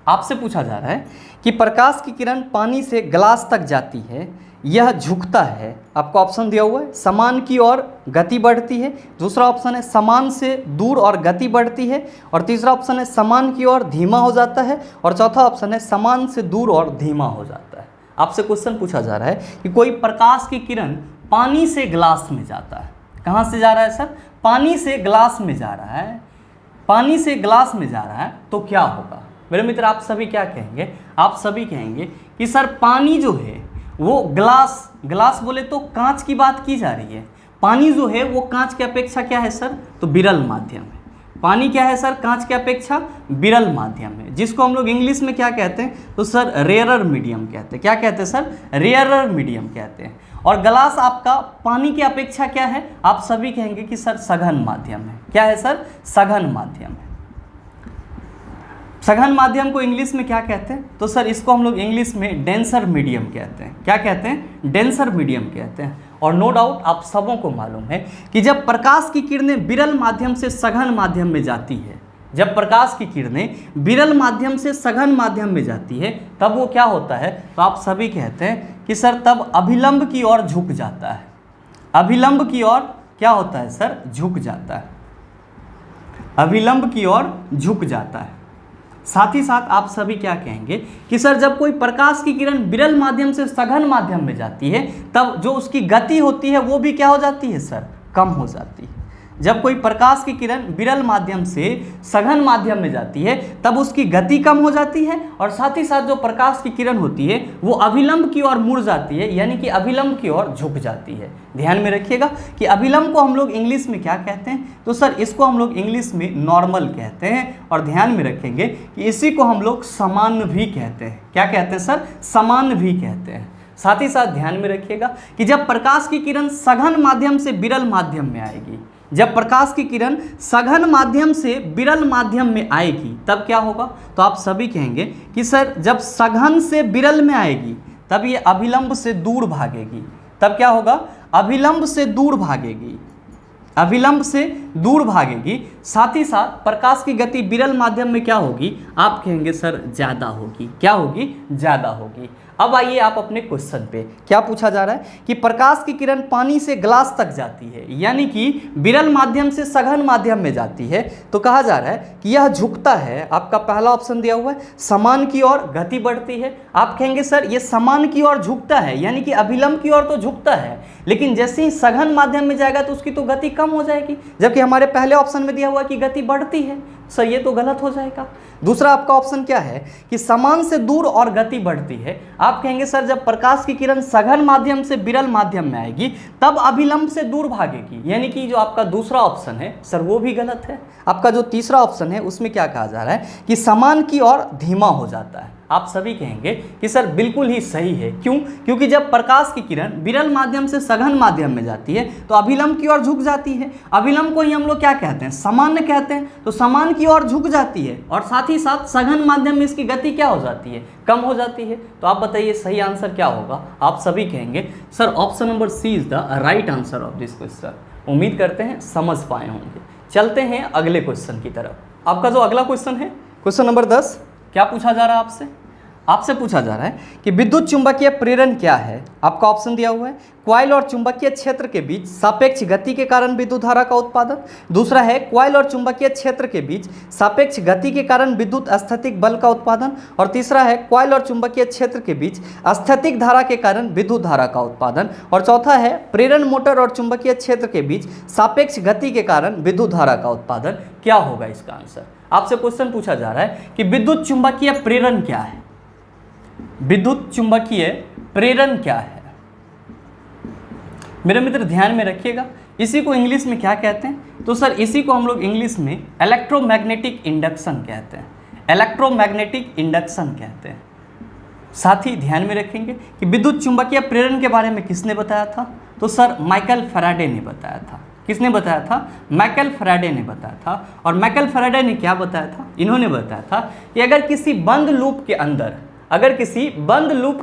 आपसे पूछा जा रहा है कि प्रकाश की किरण पानी से ग्लास तक जाती है, यह झुकता है। आपको ऑप्शन दिया हुआ है, समान की ओर गति बढ़ती है। दूसरा ऑप्शन है समान से दूर और गति बढ़ती है। और तीसरा ऑप्शन है समान की ओर धीमा हो जाता है। और चौथा ऑप्शन है समान से दूर और धीमा हो जाता है। आपसे क्वेश्चन पूछा जा रहा है कि कोई प्रकाश की किरण पानी से ग्लास में जाता है। कहाँ से जा रहा है सर? पानी से ग्लास में जा रहा है। पानी से ग्लास में जा रहा है तो क्या होगा? मेरे मित्र, आप सभी क्या कहेंगे? आप सभी कहेंगे कि सर पानी जो है वो ग्लास बोले तो कांच की बात की जा रही है। पानी जो है वो कांच की अपेक्षा क्या है सर? तो विरल माध्यम है। पानी क्या है सर? कांच की अपेक्षा विरल माध्यम है, जिसको हम लोग इंग्लिश में क्या कहते हैं? तो सर रेयरर मीडियम कहते हैं। क्या कहते हैं सर? रेयरर मीडियम कहते हैं। और ग्लास आपका पानी की अपेक्षा क्या है? आप सभी कहेंगे कि सर सघन माध्यम है। क्या है सर? सघन माध्यम है। सघन माध्यम को इंग्लिश में क्या कहते हैं? तो सर इसको हम लोग इंग्लिश में डेंसर मीडियम कहते हैं। क्या कहते हैं? डेंसर मीडियम कहते हैं। और नो डाउट आप सबों को मालूम है कि जब प्रकाश की किरणें विरल माध्यम से सघन माध्यम में जाती है, जब प्रकाश की किरणें विरल माध्यम से सघन माध्यम में जाती है तब वो क्या होता है? तो आप सभी कहते हैं कि सर तब अभिलंब की ओर झुक जाता है। अभिलंब की ओर क्या होता है सर? झुक जाता है। अभिलंब की ओर झुक जाता है। साथ ही साथ आप सभी क्या कहेंगे कि सर जब कोई प्रकाश की किरण विरल माध्यम से सघन माध्यम में जाती है तब जो उसकी गति होती है वो भी क्या हो जाती है सर? कम हो जाती है। जब कोई प्रकाश की किरण विरल माध्यम से सघन माध्यम में जाती है तब उसकी गति कम हो जाती है और साथ ही साथ जो प्रकाश की किरण होती है वो अभिलंब की ओर मुड़ जाती है, यानी कि अभिलंब की ओर झुक जाती है। ध्यान में रखिएगा कि अभिलंब को हम लोग इंग्लिश में क्या कहते हैं, तो सर इसको हम लोग इंग्लिश में नॉर्मल कहते हैं। और ध्यान में रखेंगे कि इसी को हम लोग सामान्य भी कहते हैं। क्या कहते हैं सर? सामान्य भी कहते हैं। साथ ही साथ ध्यान में रखिएगा कि जब प्रकाश की किरण सघन माध्यम से विरल माध्यम में आएगी, जब प्रकाश की किरण सघन माध्यम से विरल माध्यम में आएगी तब क्या होगा, तो आप सभी कहेंगे कि सर जब सघन से विरल में आएगी तब ये अभिलंब से दूर भागेगी। तब क्या होगा? अभिलंब से दूर भागेगी, अभिलंब से दूर भागेगी। साथ ही साथ प्रकाश की गति विरल माध्यम में क्या होगी, आप कहेंगे सर ज़्यादा होगी। क्या होगी? ज़्यादा होगी। अब आइए आप अपने क्वेश्चन पे, क्या पूछा जा रहा है कि प्रकाश की किरण पानी से ग्लास तक जाती है, यानी कि विरल माध्यम से सघन माध्यम में जाती है, तो कहा जा रहा है कि यह झुकता है। आपका पहला ऑप्शन दिया हुआ है समान की ओर गति बढ़ती है। आप कहेंगे सर ये समान की ओर झुकता है, यानी कि अभिलंब की ओर तो झुकता है, लेकिन जैसे ही सघन माध्यम में जाएगा तो उसकी तो गति कम हो जाएगी, जबकि हमारे पहले ऑप्शन में दिया हुआ कि गति बढ़ती है। सर ये तो गलत हो जाएगा। दूसरा आपका ऑप्शन क्या है कि समान से दूर और गति बढ़ती है। आप कहेंगे सर जब प्रकाश की किरण सघन माध्यम से विरल माध्यम में आएगी तब अभिलंब से दूर भागेगी, यानी कि जो आपका दूसरा ऑप्शन है सर वो भी गलत है। आपका जो तीसरा ऑप्शन है उसमें क्या कहा जा रहा है कि समान की ओर धीमा हो जाता है। आप सभी कहेंगे कि सर बिल्कुल ही सही है। क्यों? क्योंकि जब प्रकाश की किरण विरल माध्यम से सघन माध्यम में जाती है तो अभिलंब की ओर झुक जाती है। अभिलंब को ही हम लोग क्या कहते हैं? सामान्य कहते हैं। तो समान की ओर झुक जाती है और साथ ही साथ सघन माध्यम में इसकी गति क्या हो जाती है? कम हो जाती है। तो आप बताइए सही आंसर क्या होगा? आप सभी कहेंगे sir option number C is the right answer of this question. उम्मीद करते हैं समझ पाए होंगे। चलते हैं अगले क्वेश्चन की तरफ। आपका जो अगला क्वेश्चन है क्वेश्चन नंबर 10, क्या पूछा जा रहा है आपसे? आपसे पूछा जा रहा है कि विद्युत चुंबकीय प्रेरण क्या है। आपका ऑप्शन दिया हुआ है कॉइल और चुंबकीय क्षेत्र के बीच सापेक्ष गति के कारण विद्युत धारा का उत्पादन। दूसरा है कॉइल और चुंबकीय क्षेत्र के बीच सापेक्ष गति के कारण विद्युत स्थैतिक बल का उत्पादन। और तीसरा है कॉइल और चुंबकीय क्षेत्र के बीच स्थैतिक धारा के कारण विद्युत धारा का उत्पादन। और चौथा है प्रेरण मोटर और चुंबकीय क्षेत्र के बीच सापेक्ष गति के कारण विद्युत धारा का उत्पादन। क्या होगा इसका आंसर? आपसे क्वेश्चन पूछा जा रहा है कि विद्युत चुंबकीय प्रेरण क्या है। विद्युत चुंबकीय प्रेरण क्या है? मेरे मित्र ध्यान में रखिएगा, इसी को इंग्लिश में क्या कहते हैं? तो सर इसी को हम लोग इंग्लिश में इलेक्ट्रोमैग्नेटिक इंडक्शन कहते हैं। इलेक्ट्रोमैग्नेटिक इंडक्शन कहते हैं। साथ ही ध्यान में रखेंगे कि विद्युत चुंबकीय प्रेरण के बारे में किसने बताया था? तो सर माइकल फैराडे ने बताया था। किसने बताया था? माइकल फैराडे ने बताया था। और माइकल फैराडे ने क्या बताया था? इन्होंने बताया था कि अगर किसी बंद लूप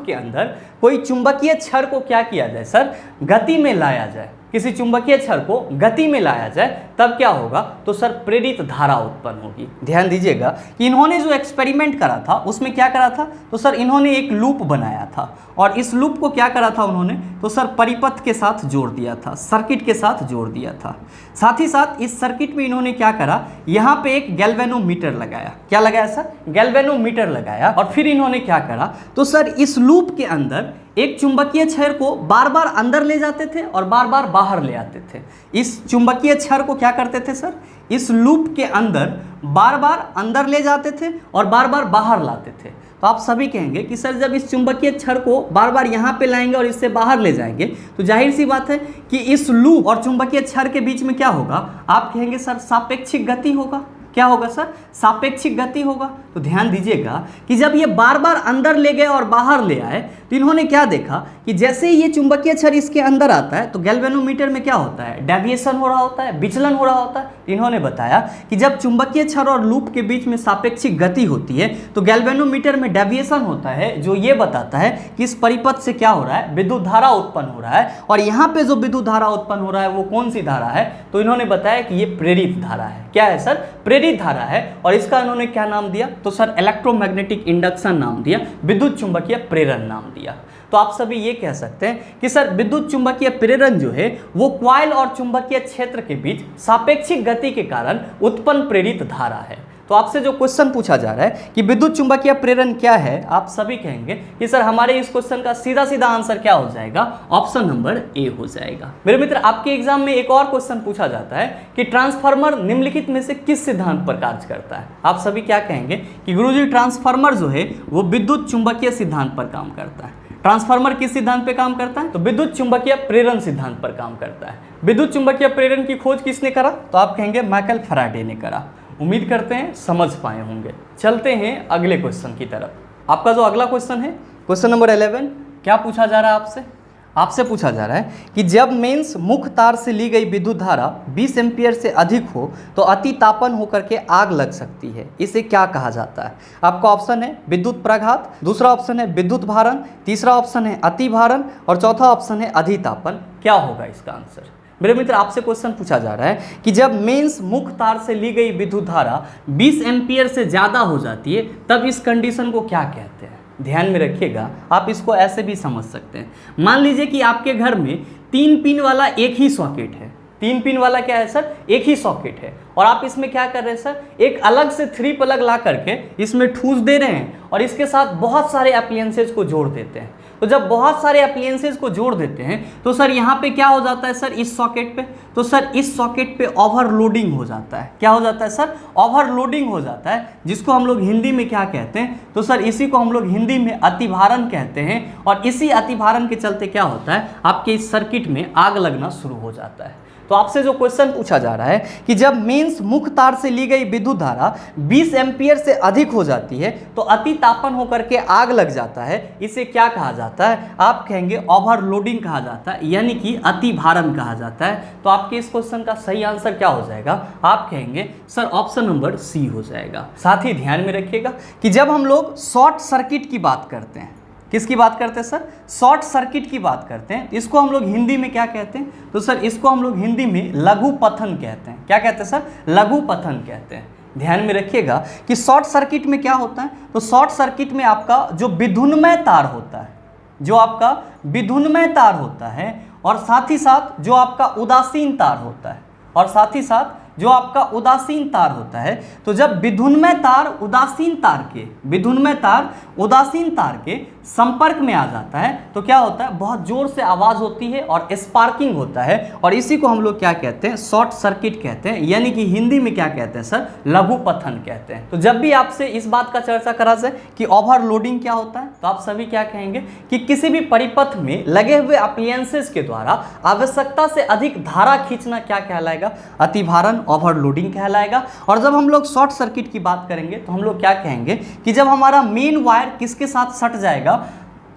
के अंदर कोई चुंबकीय छड़ को क्या किया जाए सर? गति में लाया जाए। किसी चुंबकीय छड़ को गति में लाया जाए तब क्या होगा? तो सर प्रेरित धारा उत्पन्न होगी। ध्यान दीजिएगा कि इन्होंने जो एक्सपेरिमेंट करा था उसमें क्या करा था? तो सर इन्होंने एक लूप बनाया था और इस लूप को क्या करा था उन्होंने? तो सर परिपथ के साथ जोड़ दिया था, सर्किट के साथ जोड़ दिया था। साथ ही साथ इस सर्किट में इन्होंने क्या करा? यहाँ पे एक गैल्वेनोमीटर लगाया। क्या लगाया सर? गैल्वेनोमीटर लगाया। और फिर इन्होंने क्या करा? तो सर इस लूप के अंदर एक चुंबकीय छड़ को बार बार अंदर ले जाते थे और बार बार बाहर ले आते थे। इस चुंबकीय छड़ को क्या करते थे सर? इस लूप के अंदर बार बार अंदर ले जाते थे और बार बार बाहर लाते थे। तो आप सभी कहेंगे कि सर जब इस चुंबकीय छड़ को बार बार यहाँ पे लाएंगे और इससे बाहर ले जाएंगे तो जाहिर सी बात है कि इस लूप और चुंबकीय छड़ के बीच में क्या होगा? आप कहेंगे सर सापेक्षिक गति होगा। क्या होगा सर? सापेक्षिक गति होगा। तो ध्यान दीजिएगा कि जब ये बार बार अंदर ले गए और बाहर ले आए तो इन्होंने क्या देखा कि जैसे ही ये चुंबकीय छड़ इसके अंदर आता है तो गैल्वेनोमीटर में क्या होता है? डेविएशन हो रहा होता है, विचलन हो रहा होता है। इन्होंने बताया कि जब चुंबकीय छड़ और लूप के बीच में सापेक्षिक गति होती है तो गैल्वेनोमीटर में डेविएशन होता है, जो ये बताता है कि इस परिपथ से क्या हो रहा है? विद्युत धारा उत्पन्न हो रहा है। और यहाँ पे जो विद्युत धारा उत्पन्न हो रहा है वो कौन सी धारा है? तो इन्होंने बताया कि ये प्रेरित धारा है। क्या है सर? प्रेरित धारा है। और इसका इन्होंने क्या नाम दिया? तो सर इलेक्ट्रोमैग्नेटिक इंडक्शन नाम दिया, विद्युत चुंबकीय प्रेरण नाम दिया। तो आप सभी ये कह सकते हैं कि सर विद्युत चुंबकीय प्रेरण जो है वो कॉइल और चुंबकीय क्षेत्र के बीच सापेक्षिक गति के कारण उत्पन्न प्रेरित धारा है। तो आपसे जो क्वेश्चन पूछा जा रहा है कि विद्युत चुंबकीय प्रेरण क्या है, आप सभी कहेंगे कि सर हमारे इस क्वेश्चन का सीधा सीधा आंसर क्या हो जाएगा, ऑप्शन नंबर ए हो जाएगा। मेरे मित्र, आपके एग्जाम में एक और क्वेश्चन पूछा जाता है कि ट्रांसफार्मर निम्नलिखित में से किस सिद्धांत पर कार्य करता है। आप सभी क्या कहेंगे कि गुरुजी ट्रांसफार्मर जो है वो विद्युत चुंबकीय सिद्धांत पर काम करता है। ट्रांसफार्मर किस सिद्धांत पे काम करता है, तो विद्युत चुंबकीय प्रेरण सिद्धांत पर काम करता है। विद्युत चुंबकीय प्रेरण की खोज किसने करा, तो आप कहेंगे माइकल फैराडे ने करा। उम्मीद करते हैं समझ पाए होंगे। चलते हैं अगले क्वेश्चन की तरफ। आपका जो अगला क्वेश्चन है, क्वेश्चन नंबर 11, क्या पूछा जा रहा है आपसे? आपसे पूछा जा रहा है कि जब मेंस मुख्य तार से ली गई विद्युत धारा 20 एम्पीयर से अधिक हो तो अतितापन होकर के आग लग सकती है, इसे क्या कहा जाता है? आपका ऑप्शन है विद्युत प्रघात, दूसरा ऑप्शन है विद्युत भारण, तीसरा ऑप्शन है अति भारण और चौथा ऑप्शन है अधितापन। क्या होगा इसका आंसर? मेरे मित्र, आपसे क्वेश्चन पूछा जा रहा है कि जब मेंस मुख्य तार से ली गई विद्युत धारा 20 एम्पीयर से ज़्यादा हो जाती है तब इस कंडीशन को क्या कहते हैं? ध्यान में रखिएगा, आप इसको ऐसे भी समझ सकते हैं। मान लीजिए कि आपके घर में 3 पिन वाला एक ही सॉकेट है। 3 पिन वाला क्या है सर? एक ही सॉकेट है। और आप इसमें क्या कर रहे हैं सर, एक अलग से 3 प्लग ला करके इसमें ठूस दे रहे हैं और इसके साथ बहुत सारे एप्लियंसेज को जोड़ देते हैं। तो जब बहुत सारे एप्लियंसेज को जोड़ देते हैं तो सर यहाँ पे क्या हो जाता है सर, इस सॉकेट पे, तो सर इस सॉकेट पे ओवरलोडिंग हो जाता है। क्या हो जाता है सर? ओवरलोडिंग हो जाता है, जिसको हम लोग हिंदी में क्या कहते हैं, तो सर इसी को हम लोग हिंदी में अतिभारण कहते हैं। और इसी अतिभारण के चलते क्या होता है, आपके इस सर्किट में आग लगना शुरू हो जाता है। तो आपसे जो क्वेश्चन पूछा जा रहा है कि जब मेंस मुख्य तार से ली गई विद्युत धारा 20 एम्पीयर से अधिक हो जाती है तो अतितापन होकर के आग लग जाता है, इसे क्या कहा जाता है? आप कहेंगे ओवरलोडिंग कहा जाता है, यानी कि अतिभारण कहा जाता है। तो आपके इस क्वेश्चन का सही आंसर क्या हो जाएगा? आप कहेंगे सर ऑप्शन नंबर सी हो जाएगा। साथ ही ध्यान में रखिएगा कि जब हम लोग शॉर्ट सर्किट की बात करते हैं, किसकी बात करते हैं सर? शॉर्ट सर्किट की बात करते हैं। इसको हम लोग हिंदी में क्या कहते हैं, तो सर इसको हम लोग हिंदी में लघु पथन कहते हैं। क्या कहते हैं सर? लघु पथन कहते हैं। ध्यान में रखिएगा कि शॉर्ट सर्किट में क्या होता है, तो शॉर्ट सर्किट में आपका जो विद्युन्मय तार होता है, जो आपका विद्युन्मय तार होता है और साथ ही साथ जो आपका उदासीन तार होता है, और साथ ही साथ जो आपका उदासीन तार होता है, तो जब विद्युन्मय तार उदासीन तार के संपर्क में आ जाता है तो क्या होता है, बहुत जोर से आवाज होती है और स्पार्किंग होता है, और इसी को हम लोग क्या कहते हैं? शॉर्ट सर्किट कहते हैं, यानी कि हिंदी में क्या कहते हैं सर? लघु पथन कहते हैं। तो जब भी आपसे इस बात का चर्चा करा जाए कि ओवरलोडिंग क्या होता है, तो आप सभी क्या कहेंगे कि किसी भी परिपथ में लगे हुए अप्लायंसेस के द्वारा आवश्यकता से अधिक धारा खींचना क्या कहलाएगा? अतिभारण, ओवरलोडिंग कहलाएगा। और जब हम लोग शॉर्ट सर्किट की बात करेंगे तो हम लोग क्या कहेंगे कि जब हमारा मेन वायर किसके साथ सट जाएगा?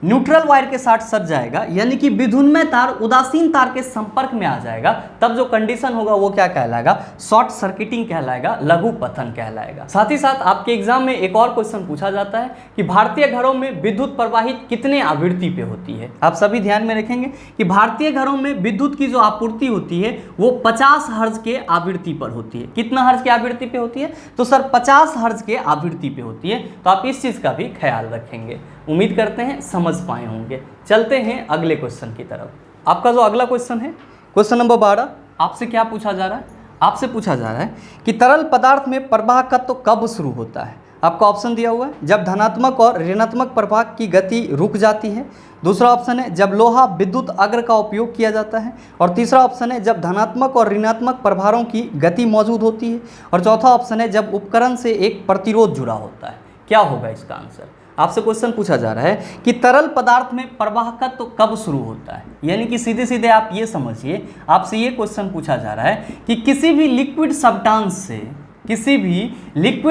न्यूट्रल वायर के साथ सट जाएगा, यानी कि विद्युन्मय तार उदासीन तार के संपर्क में आ जाएगा, तब जो कंडीशन होगा वो क्या कहलाएगा? शॉर्ट सर्किटिंग कहलाएगा, लघु पथन कहलाएगा। साथ ही साथ आपके एग्जाम में एक और क्वेश्चन पूछा जाता है कि भारतीय घरों में विद्युत प्रवाहित कितने आवृत्ति पे होती है? आप सभी ध्यान में रखेंगे कि भारतीय घरों में विद्युत की जो आपूर्ति होती है वो 50 हर्ट्ज के आवृत्ति पर होती है। कितना हर्ट्ज की आवृत्ति पे होती है? तो सर 50 हर्ट्ज के आवृत्ति पे होती है। तो आप इस चीज का भी ख्याल रखेंगे। उम्मीद करते हैं समझ पाए होंगे। चलते हैं अगले क्वेश्चन की तरफ। आपका जो अगला क्वेश्चन है, क्वेश्चन नंबर 12, आपसे क्या पूछा जा रहा है? आपसे पूछा जा रहा है कि तरल पदार्थ में प्रवाहकत्व कब शुरू होता है? आपका ऑप्शन दिया हुआ है, जब धनात्मक और ऋणात्मक प्रवाह की गति रुक जाती है। दूसरा ऑप्शन है जब लोहा विद्युत अग्र का उपयोग किया जाता है। और तीसरा ऑप्शन है जब धनात्मक और ऋणात्मक प्रभारों की गति मौजूद होती है। और चौथा ऑप्शन है जब उपकरण से एक प्रतिरोध जुड़ा होता है। क्या होगा इसका आंसर? आपसे क्वेश्चन पूछा जा रहा है कि तरल पदार्थ में प्रवाहकत्व कब शुरू होता है, यानी कि सीधे सीधे आप ये समझिए, आपसे ये क्वेश्चन पूछा जा रहा है कि किसी भी लिक्विड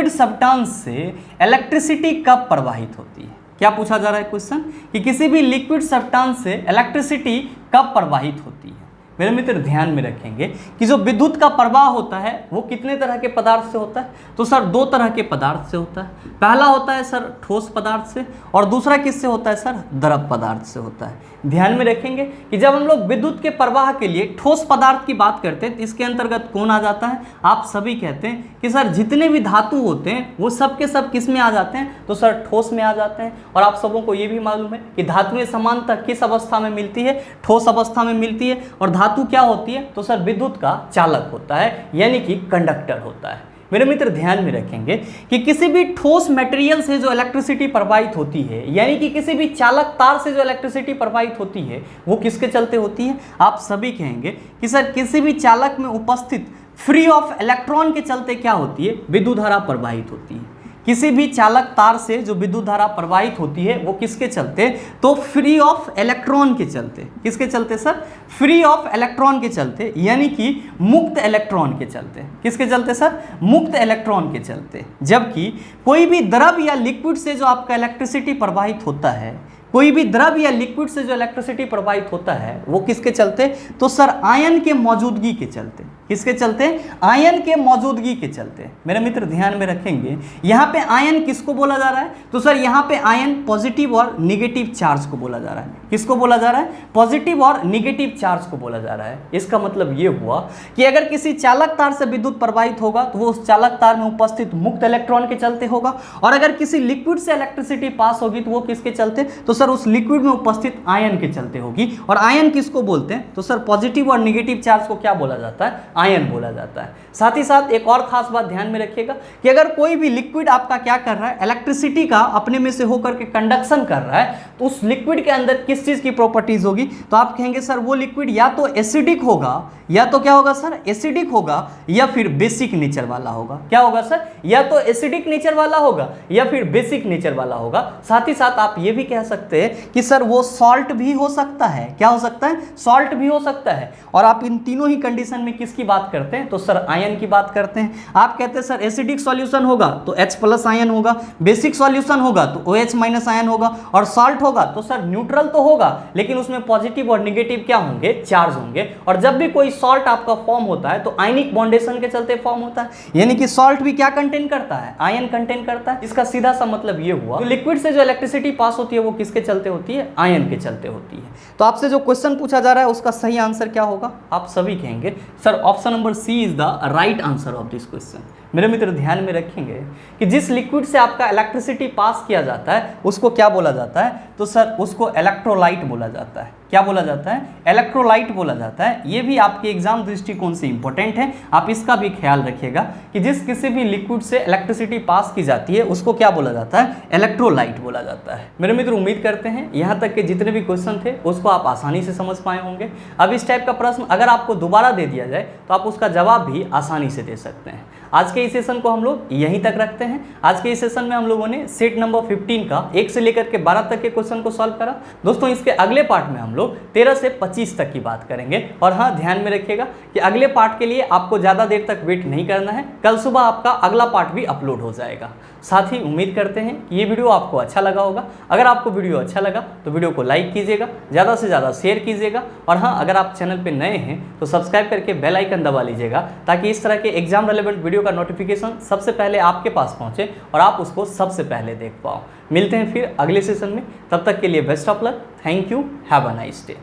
सब्सटेंस से इलेक्ट्रिसिटी कब प्रवाहित होती है? क्या पूछा जा रहा है क्वेश्चन कि किसी भी लिक्विड सब्सटेंस से इलेक्ट्रिसिटी कब प्रवाहित होती है? मेरे मित्र ध्यान में रखेंगे कि जो विद्युत का प्रवाह होता है वो कितने तरह के पदार्थ से होता है? तो सर 2 तरह के पदार्थ से होता है। पहला होता है सर ठोस पदार्थ से, और दूसरा किससे होता है सर? द्रव पदार्थ से होता है। ध्यान में रखेंगे कि जब हम लोग विद्युत के प्रवाह के लिए ठोस पदार्थ की बात करते हैं तो इसके अंतर्गत कौन आ जाता है? आप सभी कहते हैं कि सर जितने भी धातु होते हैं वो सब के सब किस में आ जाते हैं? तो सर ठोस में आ जाते हैं। और आप सबों को ये भी मालूम है कि धातुएं समानतः किस अवस्था में मिलती है? ठोस अवस्था में मिलती है। और धातु क्या होती है? तो सर विद्युत का चालक होता है, यानी कि कंडक्टर होता है। मेरे मित्र ध्यान में रखेंगे कि किसी भी ठोस मटेरियल से जो इलेक्ट्रिसिटी प्रवाहित होती है, यानी कि किसी भी चालक तार से जो इलेक्ट्रिसिटी प्रवाहित होती है, वो किसके चलते होती है? आप सभी कहेंगे कि सर किसी भी चालक में उपस्थित फ्री ऑफ इलेक्ट्रॉन के चलते क्या होती है? विद्युत धारा प्रवाहित होती है। किसी भी चालक तार से जो विद्युत धारा प्रवाहित होती है वो किसके चलते? तो फ्री ऑफ इलेक्ट्रॉन के चलते। किसके चलते सर? फ्री ऑफ इलेक्ट्रॉन के चलते, यानी कि मुक्त इलेक्ट्रॉन के चलते। किसके चलते सर? मुक्त इलेक्ट्रॉन के चलते। जबकि कोई भी द्रव या लिक्विड से जो आपका इलेक्ट्रिसिटी प्रवाहित होता है, कोई भी द्रव या लिक्विड से जो इलेक्ट्रिसिटी प्रवाहित होता है वो किसके चलते? तो सर आयन के मौजूदगी के चलते। किसके चलते? आयन के मौजूदगी के चलते। मेरे मित्र ध्यान में रखेंगे, यहाँ पे आयन किसको बोला जा रहा है? तो सर यहाँ पे आयन पॉजिटिव और निगेटिव चार्ज को बोला जा रहा है। किसको बोला जा रहा है? पॉजिटिव और निगेटिव चार्ज को बोला जा रहा है। इसका मतलब ये हुआ कि अगर किसी चालक तार से विद्युत प्रवाहित होगा तो वो उस चालक तार में उपस्थित मुक्त इलेक्ट्रॉन के चलते होगा, और अगर किसी लिक्विड से इलेक्ट्रिसिटी पास होगी तो वो किसके चलते? तो सर उस लिक्विड में उपस्थित आयन के चलते होगी। और आयन किसको बोलते हैं? तो सर पॉजिटिव और निगेटिव चार्ज को क्या बोला जाता है? आयन बोला जाता है। साथ ही साथ एक और खास बात ध्यान में रखिएगा कि अगर कोई भी लिक्विड आपका क्या कर रहा है? इलेक्ट्रिसिटी का अपने में से होकर के कंडक्शन कर रहा है, तो उस लिक्विड के अंदर किस चीज की प्रॉपर्टीज होगी? तो आप कहेंगे सर वो लिक्विड या तो एसिडिक होगा, या तो क्या होगा सर? एसिडिक होगा, या फिर बेसिक नेचर वाला होगा। क्या होगा सर? या तो एसिडिक नेचर वाला होगा या फिर बेसिक नेचर वाला होगा। साथ ही साथ आप ये भी कह सकते हैं कि सर वो सॉल्ट भी हो सकता है। क्या हो सकता है? सॉल्ट भी हो सकता है। और आप इन तीनों ही कंडीशन में किसकी बात करते हैं? तो सर आयन की बात करते हैं। आप कहते हैं सर एसिडिक सॉल्यूशन होगा तो H+ आयन होगा, बेसिक सॉल्यूशन होगा तो OH- आयन होगा, और सॉल्ट होगा तो सर न्यूट्रल तो होगा लेकिन उसमें पॉजिटिव और निगेटिव क्या होंगे? चार्ज होंगे। और जब भी कोई सॉल्ट आपका फॉर्म होता है तो आयनिक बॉन्डेशन के चलते फॉर्म होता है, यानी कि सॉल्ट भी क्या कंटेन करता है? आयन कंटेन करता है। इसका सीधा सा मतलब ये हुआ तो लिक्विड से जो इलेक्ट्रिसिटी पास होती है वो किसके चलते होती है? आयन के चलते होती है। तो आपसे जो क्वेश्चन पूछा जा रहा है उसका सही आंसर क्या होगा? आप सभी कहेंगे sir option number C is the right answer of this question. मेरे मित्र ध्यान में रखेंगे कि जिस लिक्विड से आपका इलेक्ट्रिसिटी पास किया जाता है उसको क्या बोला जाता है? तो सर उसको इलेक्ट्रोलाइट बोला जाता है। क्या बोला जाता है? इलेक्ट्रोलाइट बोला जाता है। ये भी आपके एग्जाम दृष्टिकोण से इंपॉर्टेंट है, आप इसका भी ख्याल रखिएगा कि जिस किसी भी लिक्विड से इलेक्ट्रिसिटी पास की जाती है उसको क्या बोला जाता है? इलेक्ट्रोलाइट बोला जाता है। मेरे मित्र उम्मीद करते हैं यहाँ तक के जितने भी क्वेश्चन थे उसको आप आसानी से समझ पाए होंगे। अब इस टाइप का प्रश्न अगर आपको दोबारा दे दिया जाए तो आप उसका जवाब भी आसानी से दे सकते हैं। आज के इस सेशन को हम लोग यहीं तक रखते हैं। आज के इस सेशन में हम लोगों ने सेट नंबर 15 का 1 से लेकर के 12 तक के क्वेश्चन को सॉल्व करा। दोस्तों इसके अगले पार्ट में हम लोग 13 से 25 तक की बात करेंगे। और हाँ, ध्यान में रखिएगा कि अगले पार्ट के लिए आपको ज़्यादा देर तक वेट नहीं करना है, कल सुबह आपका अगला पार्ट भी अपलोड हो जाएगा। साथ ही उम्मीद करते हैं कि ये वीडियो आपको अच्छा लगा होगा। अगर आपको वीडियो अच्छा लगा तो वीडियो को लाइक कीजिएगा, ज़्यादा से ज़्यादा शेयर कीजिएगा, और हाँ, अगर आप चैनल पे नए हैं तो सब्सक्राइब करके बेल आइकन दबा लीजिएगा ताकि इस तरह के एग्जाम रेलेवेंट वीडियो का नोटिफिकेशन सबसे पहले आपके पास पहुँचे और आप उसको सबसे पहले देख पाओ। मिलते हैं फिर अगले सेशन में, तब तक के लिए best of luck. Thank you, have a nice day.